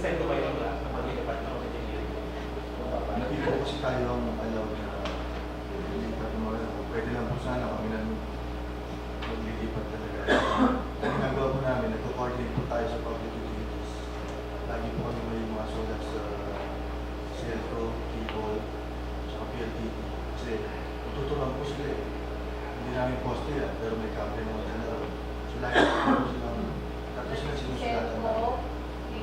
Send ko ba yung mag-ilipat na engineering? Hindi po kasi tayo ang allowed na lilipat ng mga pwede lang po sana kami na maglilipat talaga. Ang ginagawa po namin, nagko-coordinate po tayo sa public utilities. Lagi po kami may mga sulat sa CELTO, TIPOL, sa PLDT. Kasi tuturuan po sila eh. Hindi namin poste yan, pero may kable naman sila. So lagi po silang, tatlo sila sinusulatan namin.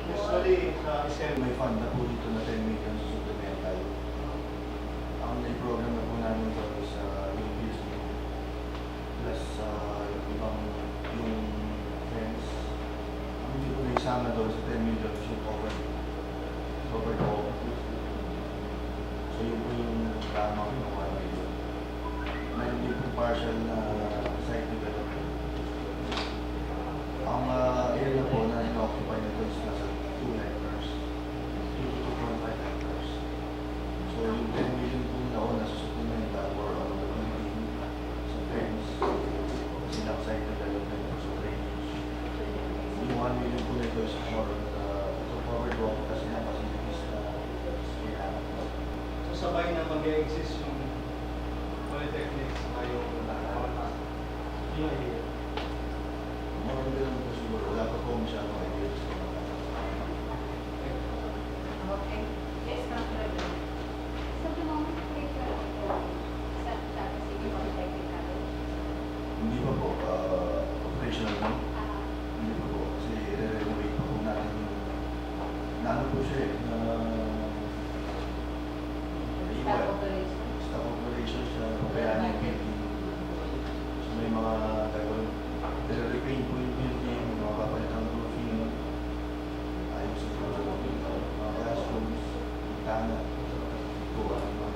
Usually, sa May fund na po dito na 10 million sa supplemental. Ang na-program na po namin ito is yung PSP plus yung ibang yung friends. Ang hindi po naisama doon sa 10 million is yung cover po. So yun po yung tama ko ng 1 million. Mayroon din po partial na site development. Ang area po na ina-occupy nito is nasa 2 hectares. 2 to 2.5 hectares. So yung 10 million po na nasa sabay na mag-exist yung polytechnics na yung PIA. Mga ganun po siguro, wala pa po masyadong ideas. Okay. Yes, Ma'am Claudia. So, the moment we sa Tatas City Polytechnic College, Hindi pa po, operational lang. Hindi pa po, kasi re-renovate pa po natin yung, naano po siya eh, na Staff operation. staff operations siya, kaya yung building. So may mga gagawin, re-repaint po yung building, mga kapalitang roofing, ayos sa mga classrooms, tana, po, ang mga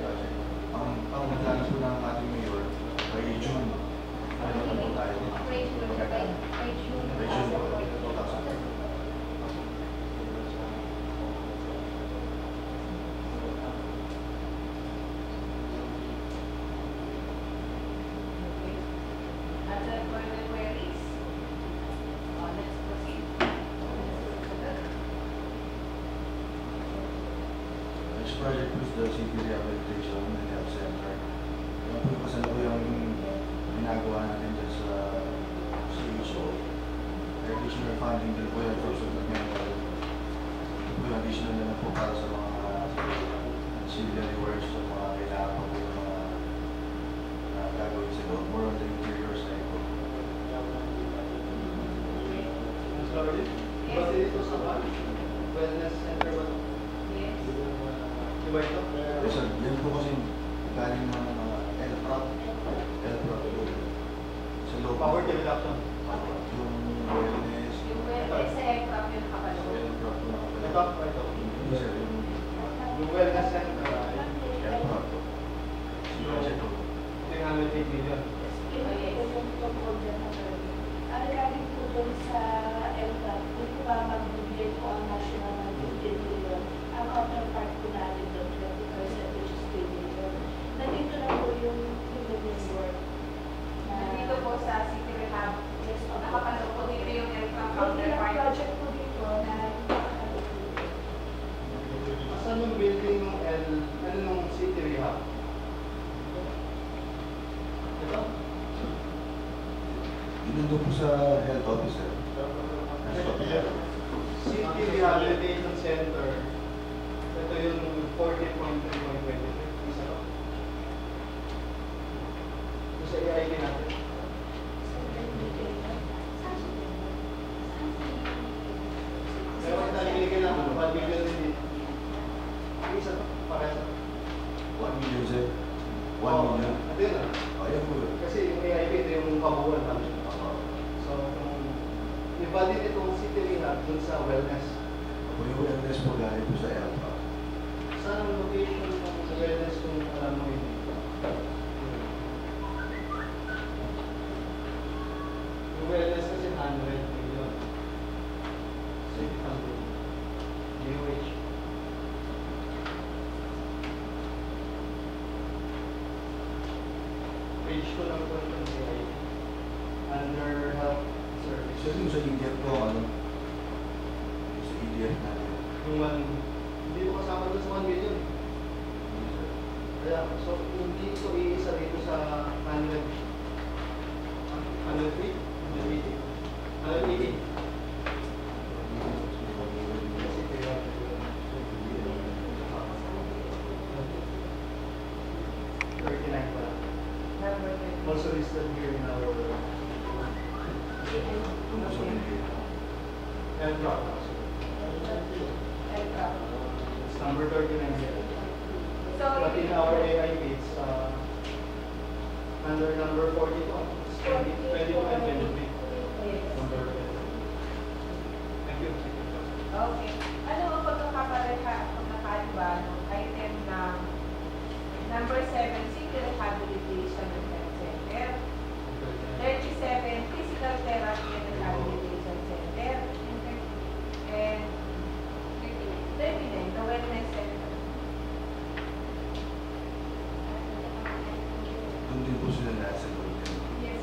project. Ang nagplano po ng ating mayor, by June, ano na po tayo? by June By June po, 2020. Okay. Other further queries? Let's proceed. Next project was the city rehabilitation and health center. Yan po yung kasalukuyang ginagawa natin dyan sa CHO. Additional funding din po yan for supplemental. Ito po yung additional na po para sa mga auxiliary works sa mga kailangan pa po yung mga gagawin sa loob. More on the interior side po. Ms. Laurelie? Ba dito sa ba? Wellness center ba ito? Yes. Diba ito? Yes sir, yan po kasi galing ng mga LPROC po. Sa loob. Poverty reduction. Yung wellness, Yung wellness sa aircraft yung kapalo. LPROC po nakapala. Ito? Hindi sir, yung Yung wellness center. LPROC po. Si project po. 308 million. Regarding po doon sa LTAP, kung po ba magbibigay po ang national ng 15 million, ang counterpart po natin doon 20% which is 3 million. Nandito na po yung living work. Nandito po sa City Rehab. Yes, po. Nakapalo po dito yung aircraft May ilang counterpart. project po dito na Saan yung building ng ano nung city rehab? Ito? Yun nandun po sa health officer. City Rehabilitation Center. Ito yung 40.3.23. Isa to. Ito sa AIP natin. Pero ito binigyan natin 1 million din dito. Isa to. Parehas to. 1 million sir. 1 million. Ito yun ah. Ayan po yun. Kasi yung AIP ito yung kabuuan namin. So, iba din itong city rehab dun sa wellness. Ako yung wellness po galing po sa ELPA. Saan ang location ng wellness kung alam mo yun? Yung wellness kasi 100 million. City funding. DOH. Page 2 lang po ng CIP. Under health service. So yung sa EDF po, ano? Yung sa EDF natin. Yung hindi ko kasama doon sa 1 million. Hindi sir. Kaya, so, hindi ko iisa dito sa 100. 103? 180? 180? Also listed here in our aircraft. It's number 39 here. So, But in our AIP, it's under number 42. It's 22 and 23. Number 22. Thank you. okay. Ano ang pagkakapareha ng item ng number 7, city rehabilitation and health center. 37, physical therapy and rehabilitation center. And 39, the wellness center. Doon din po sila lahat sa loob. Yes.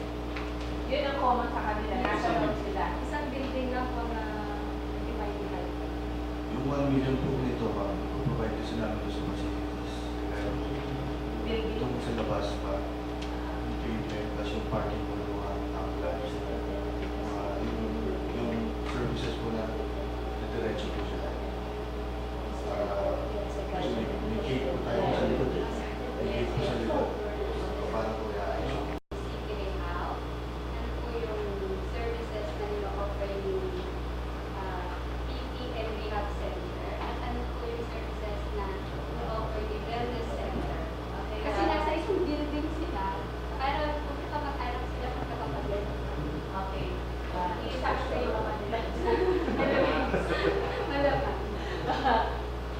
Yun ang common sa kanila. Nasa loob sila. Isang building lang po na divide. Yung 1 million po nito, ma'am, provide kasi namin doon sa facilities. Pero Building. itong sa labas pa, ito yung plus yung parking po ng mga ambulance, yung services po na diretso po siya. Kasi may gate po tayo sa likod eh. May gate po sa likod. So, paano po i-ayos? City Hall. Ano po yung services na nilo-offer yung PT and Rehab Center? At ano po yung services na nilo-offer yung Wellness Center? Okay, kasi nasa isang building sila, pero magkakamag-anak sila magkakapagod. Okay. I-touch ko yung mga nila. Malamang.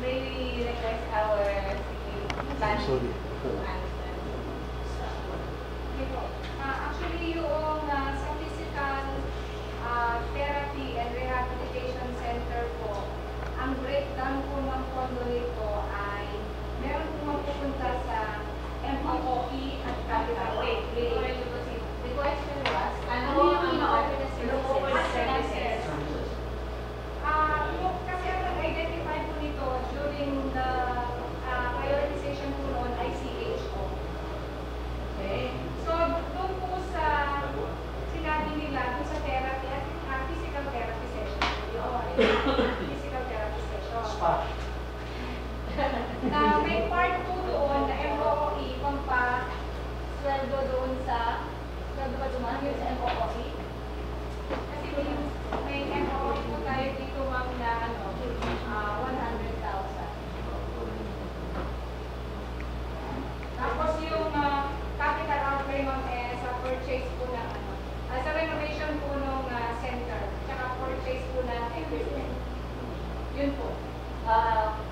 May we request our city planning Sorry. to answer. Okay po. Actually, yung sa physical therapy and rehabilitation center po, ang breakdown po ng pondo nito ay meron po mapupunta sa MOOE at capital. Wait, before you proceed, the question was, ano yung ang ino-offer na local services? services? Kasi ang nag-identify po nito during the prioritization po noon ay CHO. Okay. So, doon po sa sinabi nila, doon sa therapy at physical therapy session. Physical therapy session. Spa. May part po doon na MOOE, sweldo doon sa, sweldo ba dumaan yun sa MOOE? Kasi may MOOE po tayo dito ma'am na 100,000. Tapos yung capital outlay ma'am sa purchase po ng sa renovation po ng center, tsaka purchase po ng equipment. Yun po.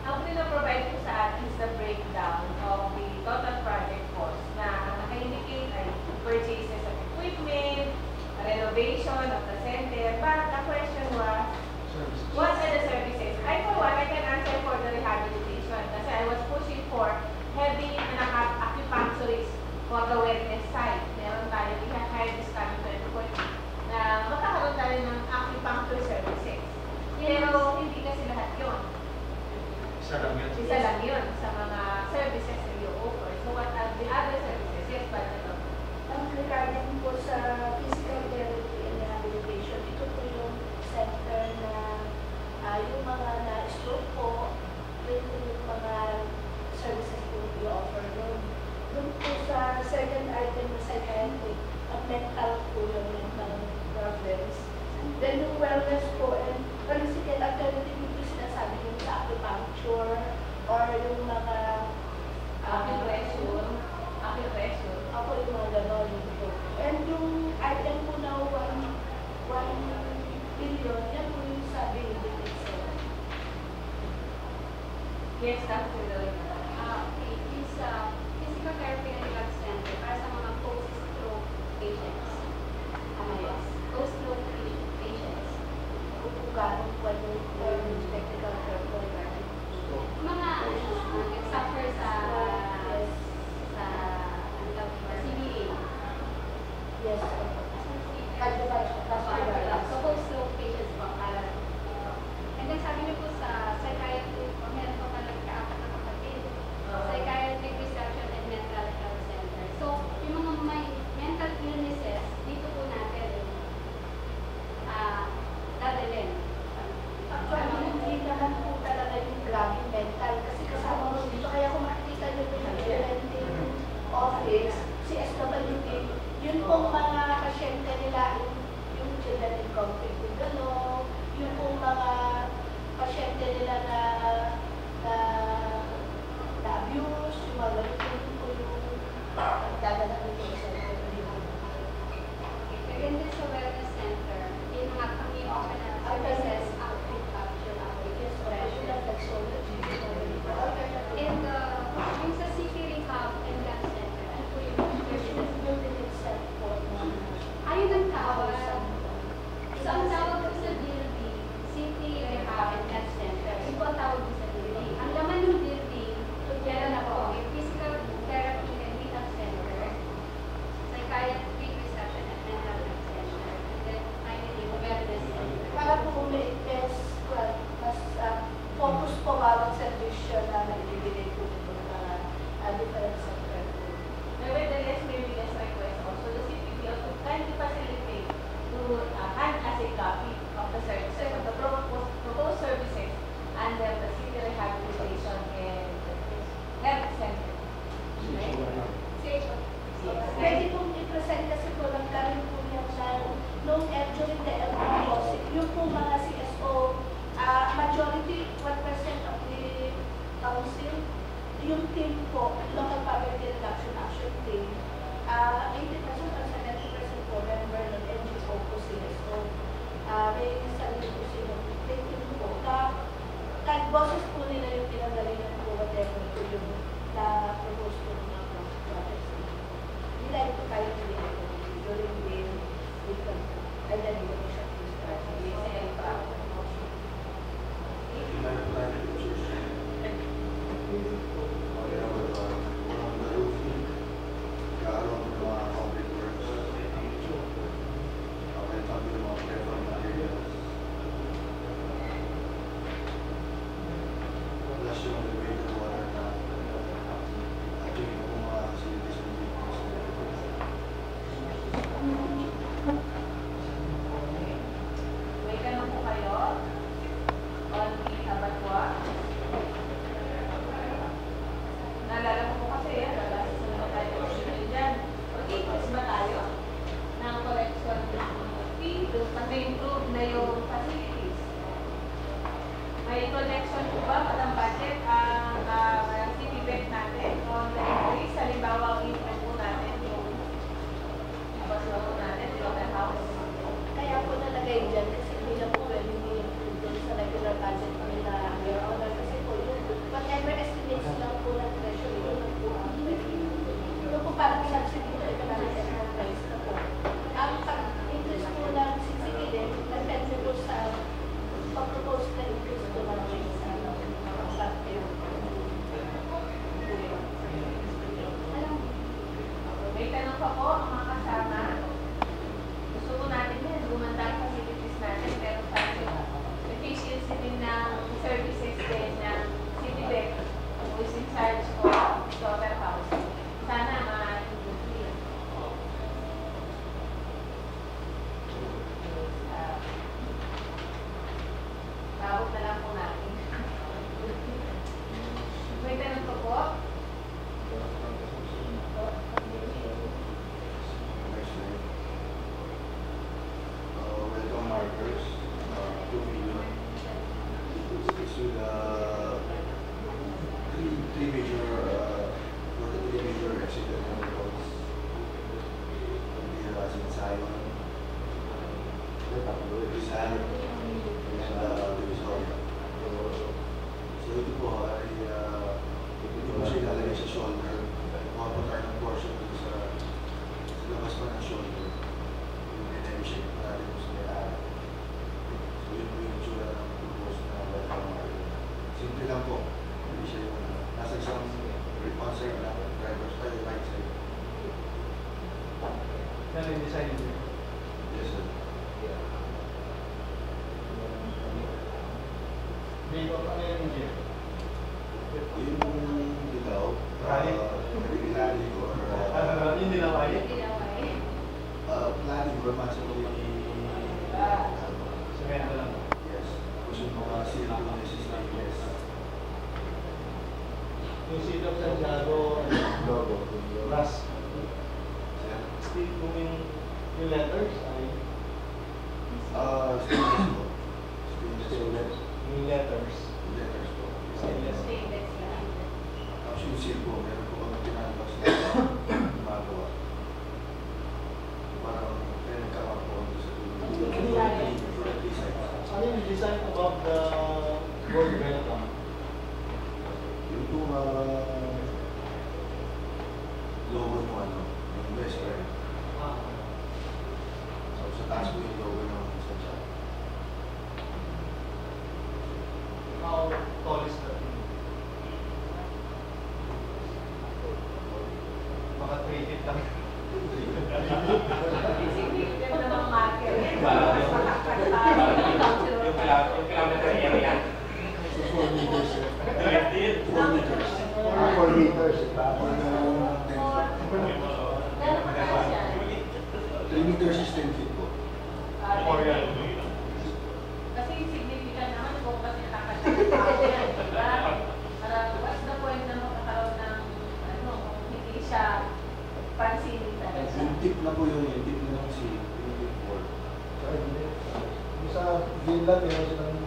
Ang provide po sa atin is the breakdown of the total project cost na ang naka-indicate ay purchases of equipment, renovation of the center, but the question was, what are the services? I for one, I can answer for the rehabilitation kasi I was pushing for having an acupuncturist for the wellness side. Meron tayo, i-hire this coming 2040 na magkakaroon tayo ng acupuncture services. Pero hindi kasi lahat yun. Isa lang yun sa mga services na i-offer. So what are the other services? Yes, but ano? Regarding po sa physical therapy and rehabilitation, ito po yung center na yung mga na-stroke po, ito yung mga services po i-offer doon. Doon po sa second item na psychiatric at mental po yung mental problems. Then yung wellness po and physical alternative yung sinasabi yung sa acupuncture or yung mga Acupressure. ako yung mga gano'n. And yung item po na 1 billion, yan po yung sabi yung itself. Yes, that's true. Okay, is physical therapy and rehab center para sa mga post-stroke patients. Tama ba? Post-stroke patients. Kung gano'n po yung technical term po regarding Mga nag-suffer sa CBA. yes. So, post-stroke patients po, para dito. And then sabi niyo po sa psychiatric, meron po pa nagkaapat na kapatid. Psychiatric Research and Mental Health Center. So, yung mga may mental illnesses, dito po natin dadalhin. Actually, hindi naman po talaga yung grabe mental kasi kasama mo dito. Kaya kung makikita nyo po yung parenting office, si SWD, yun pong mga pasyente nila, yung children in conflict with the law, yung pong mga pasyente nila na abuse, yung mga ganito po yung dadala nito sa Again, din sa wellness center, yung mga kami offer na services, acupuncture, expression, and yung sa city rehab and rehab center, ano po yung services? building itself po. Ayun ang tawag. So, ang tawag po sa building, city majority, 1% of the council, yung team po, local poverty reduction action team, 80% or 70% po member ng NGO po sila. So, may sarili po sila. May team po. Kahit boses po nila yung pinagalingan po, whatever po yung na-propose po ng mga projects. Hindi lang po tayo during the weekend. And then, we will shut this strategy. And May tanong po kayo on the abattoir. Naalala ko po kasi yan, nalasa sa mga tayo optional dyan. Mag-increase ba tayo ng collection fee doon pag na-improve na yung facilities? May collection po ba patang budget ang city bank natin on the increase? Halimbawa, ang increase po natin yung abattoir po natin, yung house. kaya po nalagay dyan kasi hindi na po pwede doon sa regular budget nila, Your Honor. Kasi po yung whatever estimates lang po ng treasury, yun lang po ang pwede. Yung po parang subsidy na economic enterprise na po. Ang pag-increase po ng CCD din, depende po sa pag-propose na increase po ng rates sa May tanong pa po ang mga kasama. Gusto po natin yan, gumanda ang facilities natin, pero tayo efficiency din ng services din ng Citibank who is in charge of slaughterhouse. Sana ma-include yun. Tawag na lang po natin. May tanong pa po? Welcome markers, 2 million. It's with three major accident roads. In Zion, Rizal, and Divisoria. So ito po ay ito po siya ilalagay sa shoulder. Makapunta ng portion dito sa labas pa ng shoulder. Yung redemption na natin po sa may-ari. So yun po yung itsura ng propose na welcome marker. Simple lang po. Hindi siya yung nasa isang sponsor na driver's side, right side. Yan yung design nyo. Yes, sir. May ano yung engineer? Yung dilaw, Rally? rally or Yung nilaway? planning or match of Semento lang. yes. Tapos yung mga seal is stainless. Yung City of Santiago, Logo. brass. Sir? Steel, yung letters ay Stainless po. Stainless. yung letters. Letters po. Stainless. Stainless yan. Tapos yung seal po, meron po kami pinalabas na gumagawa. Parang pinagkaroon po kami sa for at least Ano yung design above the board welcome? yung po logo ng ano, yung best friend. So sa taas po yung logo ng Santiago. How tall is that? Mga 3 feet lang. Significant na mga marker. So 4 meters. 4 meters. 4 meters. Tapos 3 meters is 10 feet po. Kasi significant naman kung kasi nakakasya yan, diba? Para what's the point na magkakaroon ng ano, kung hindi siya pansinin talaga. Yung tip na po yun, yung tip na yung seal, yung tip board. Yung sa Finland, meron silang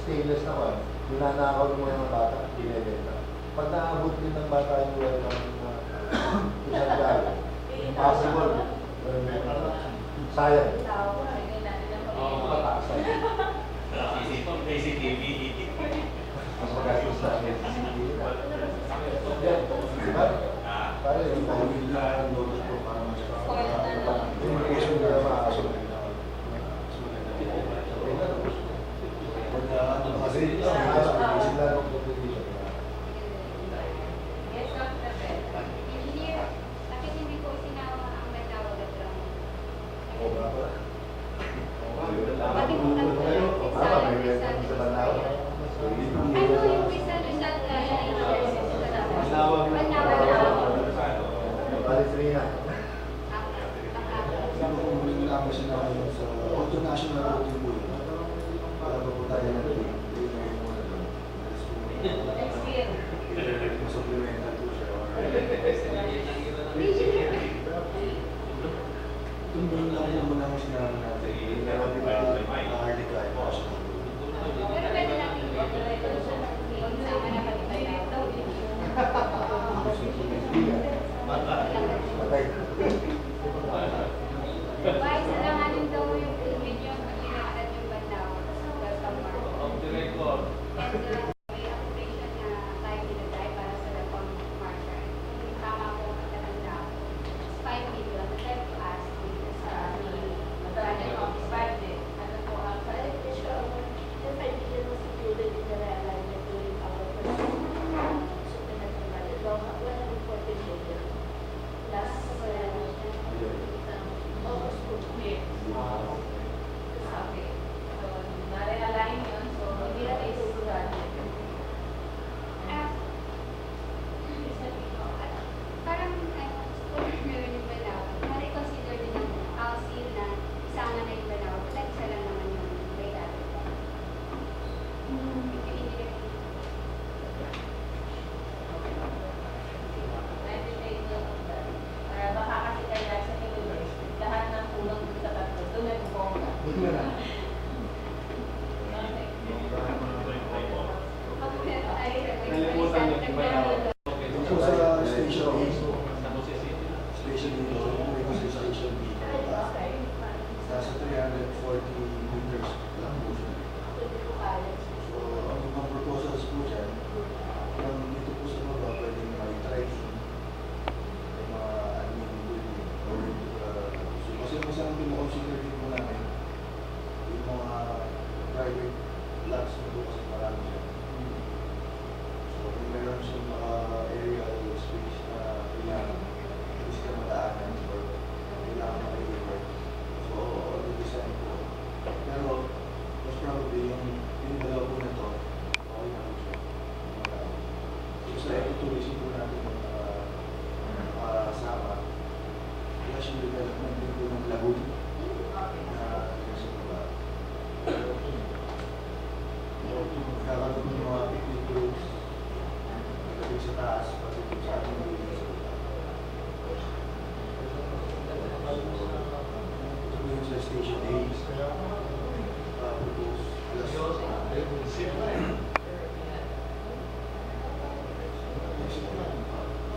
stainless naman, ninanakaw ng mga bata, binibenta. Pag naabot din ng bata yung well ng isang galo, impossible. Sayang. Pataas na yun. CCTV. Mas magastos na ang CCTV na. Yan. Pare, yung dahil na lobot ko para yung location na maasok. Kasi ito, sila ng competition. Yes, Dr. Ben. Engineer, bakit hindi po sinawa ang Bandaw Background? Oo nga ba? Bakit po nagkulang sa Rizal? Ano yung Rizal na Manawag na. Palitrina. Kami sinabi sa Auto National Road yung buhay. Para ba po tayo Next year. supplemental po siya. Yung buhay lang yung muna ang sinabi natin. Hardly kaya po siya. Pero pwede natin sama na pag-ibay. Patay. Why, salanganin daw yung medyo pag-inakalat yung Bandaw. Welcome, Mark. Of the record. And may operation na tayo pinagay para sa welcome marker. Kung tama po ang katanda, 5 million. I'd like to ask sa Project Office Budget. Ano po ang The 5 million was included in the realignment during our first supplemental budget. 140 million. Plus, August 2. Yes. Okay. So, na-realign yun. So, hindi na tayo susunod. parang meron yung Bandaw. Ma-reconsider din ang council na isama na yung Bandaw. Like, isa lang naman yung may dati. Baka kasi kaya sa university, lahat ng kulang dun sa tatlo, doon ay bubongga. Nalimutan niyo yung Bandaw. Yung po sa Station A, San Jose City. Station B, may kasi Station B. Nasa 340 meters lang po siya. So, ang mga proposals po dyan, kung dito po sa baba, pwedeng may trekking, may mga admin building, or so, kasi mas ang pinakonsider din po namin, yung mga private lots na po kasi marami siya. So, kung meron siyang mga aerial space na kailangan, hindi sila madaanan or kailangan makikipag. So, all the design po. Pero, most probably, yung dalawa po na to, okay na po siya. So, sa ecotourism po natin sama, plus yung development din po ng lagoon na sa baba. Kakaroon ng mga picnic groups, pagdating sa taas, pagdating sa ating building sa baba. Sabihin sa Station A, propose, plus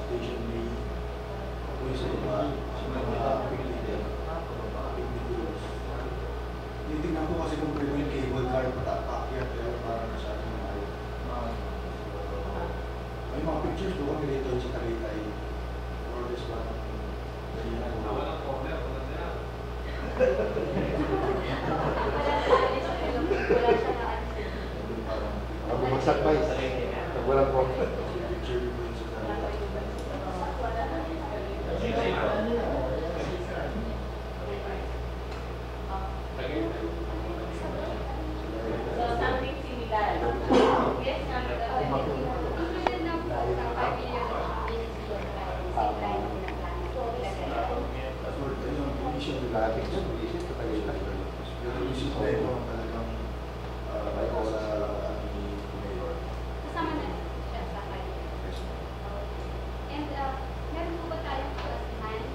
Station B, kung sa iba, sa mga picnic groups. Titignan ko kasi kung pwede yung cable car patapakyat pero parang masyadong malayo. May mga pictures doon kami dito sa Tagaytay. Or this parang Wala ng corner. Wala na. Ang bumagsak pa is, walang problem. picture dito yun sa Tagaytay. So, something similar. Yes, Included na po sa 5 million ministry of line na plano. That's what yung initial Traffic dyan, visit sa Tagaytay. Pero yung system mo talagang may wala ni Mayor. Kasama na siya sa 5 million. And meron po ba tayong kalasinahan? I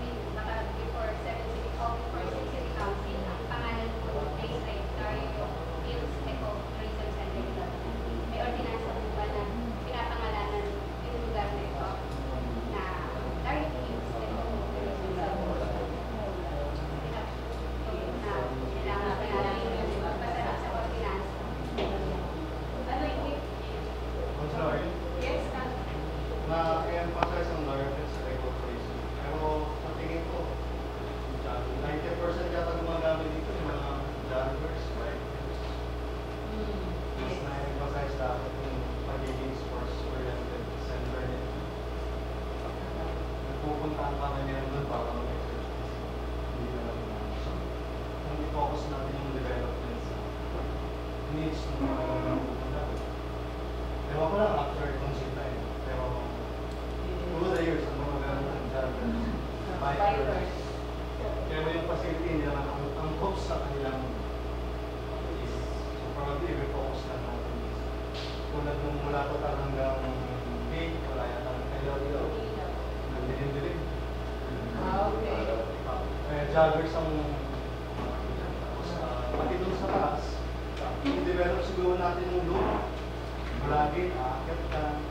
mean, baka before 7 city council, ang pangalan tulad ng mula Total hanggang gate, wala yata ng ilaw-ilaw. Nagdilim-dilim. Okay. Joggers ang tapos pati doon sa taas. I-develop siguro natin yung loop. Mula gate, aakyat ka.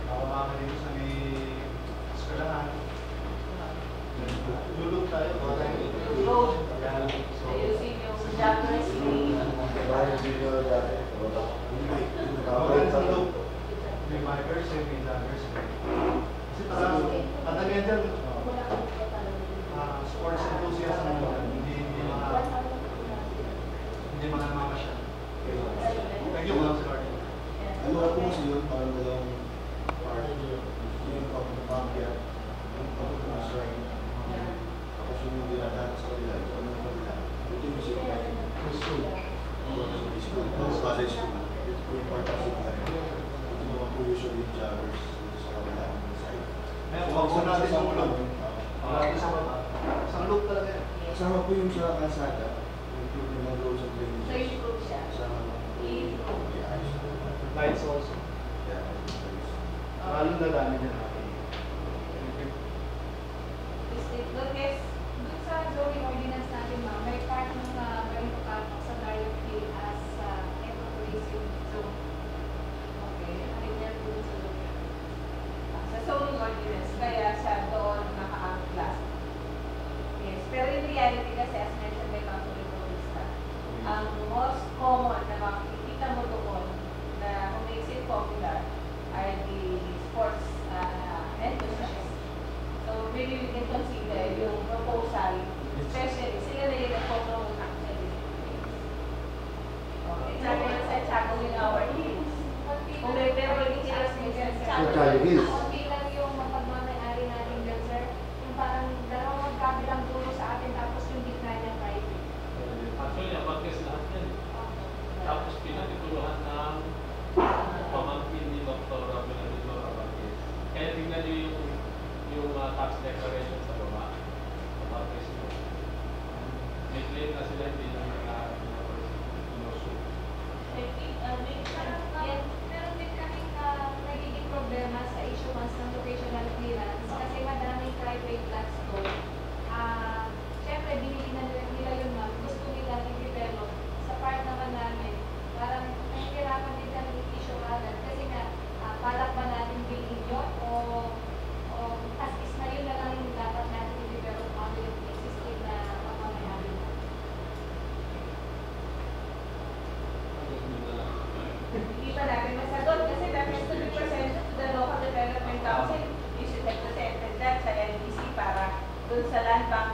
Bababa ka dito sa may eskwelahan. Lulog tayo. Road. Ayan. So, Ayusin yung joggers lane. magandang loop. May bikers, may joggers. Kasi kadamihan dyan, sports enthusiast naman, hindi mga namamasya. Thank you, Ma'am Scarlett. Ano ako kasi yun, parang dalawang part. Yung pag-pagya, yung pag-shrine. Tapos yung dinadaan sa kanila, yung kanila. Ito yung siya school. Tapos sa school. Yung part of school. Ito naman po usually yung joggers sa kanila. Ngayon, huwag po natin yung ulog. Natin sa baba. Isang loop talaga yan. Kasama po yung sa kalsada. Yung po yung mga roads and drainage. So, i-improve siya. Kasama po. I-improve. Lights also. Yeah. Lalo na dami niya natin. Lucas, dun sa zoning ordinance natin, ma'am, may part ng going to cut sa Dario Field as ecotourism zone. Okay, nakikita po dun sa zoning. Sa zoning ordinance, kaya siya doon naka-class. Yes, pero in reality kasi as mentioned by Councilor Paulista, ang most common na makikita mo doon na kung makes it popular are the sports enthusiasts. So maybe we can consider yung proposal, especially sila na yung nagpo-promote actually. Okay, sabi na sa Chaco in our hills. Kung may pero details mo sa Chaco Hills. Konti lang yung mapagmamayari natin dyan, sir. Yung parang dalawang magkabilang dulo sa atin tapos yung gitna niya private. Actually, abangkes lahat yan. Tapos pinatituluhan ng pamangkin ni Dr. Benedictor Abangkes. Kaya tingnan niyo yung tax declaration sa baba. Abangkes mo. May claim na sila hindi na pinusok. Meron din kaming nagiging problema sa issuance ng vocational clearance kasi madaming private lots doon. Siyempre, binili na nila yun, ma'am. Gusto nila i-develop. Sa part naman namin, parang nahihirapan din kami i-issue agad kasi nga, balak ba natin bilhin yun o as is na yun na lang yung dapat natin i-develop ang yung existing na pamamayari. Hindi pa natin masagot kasi that has to be presented to the local development council. You should have presented that sa LDC para dun sa land bank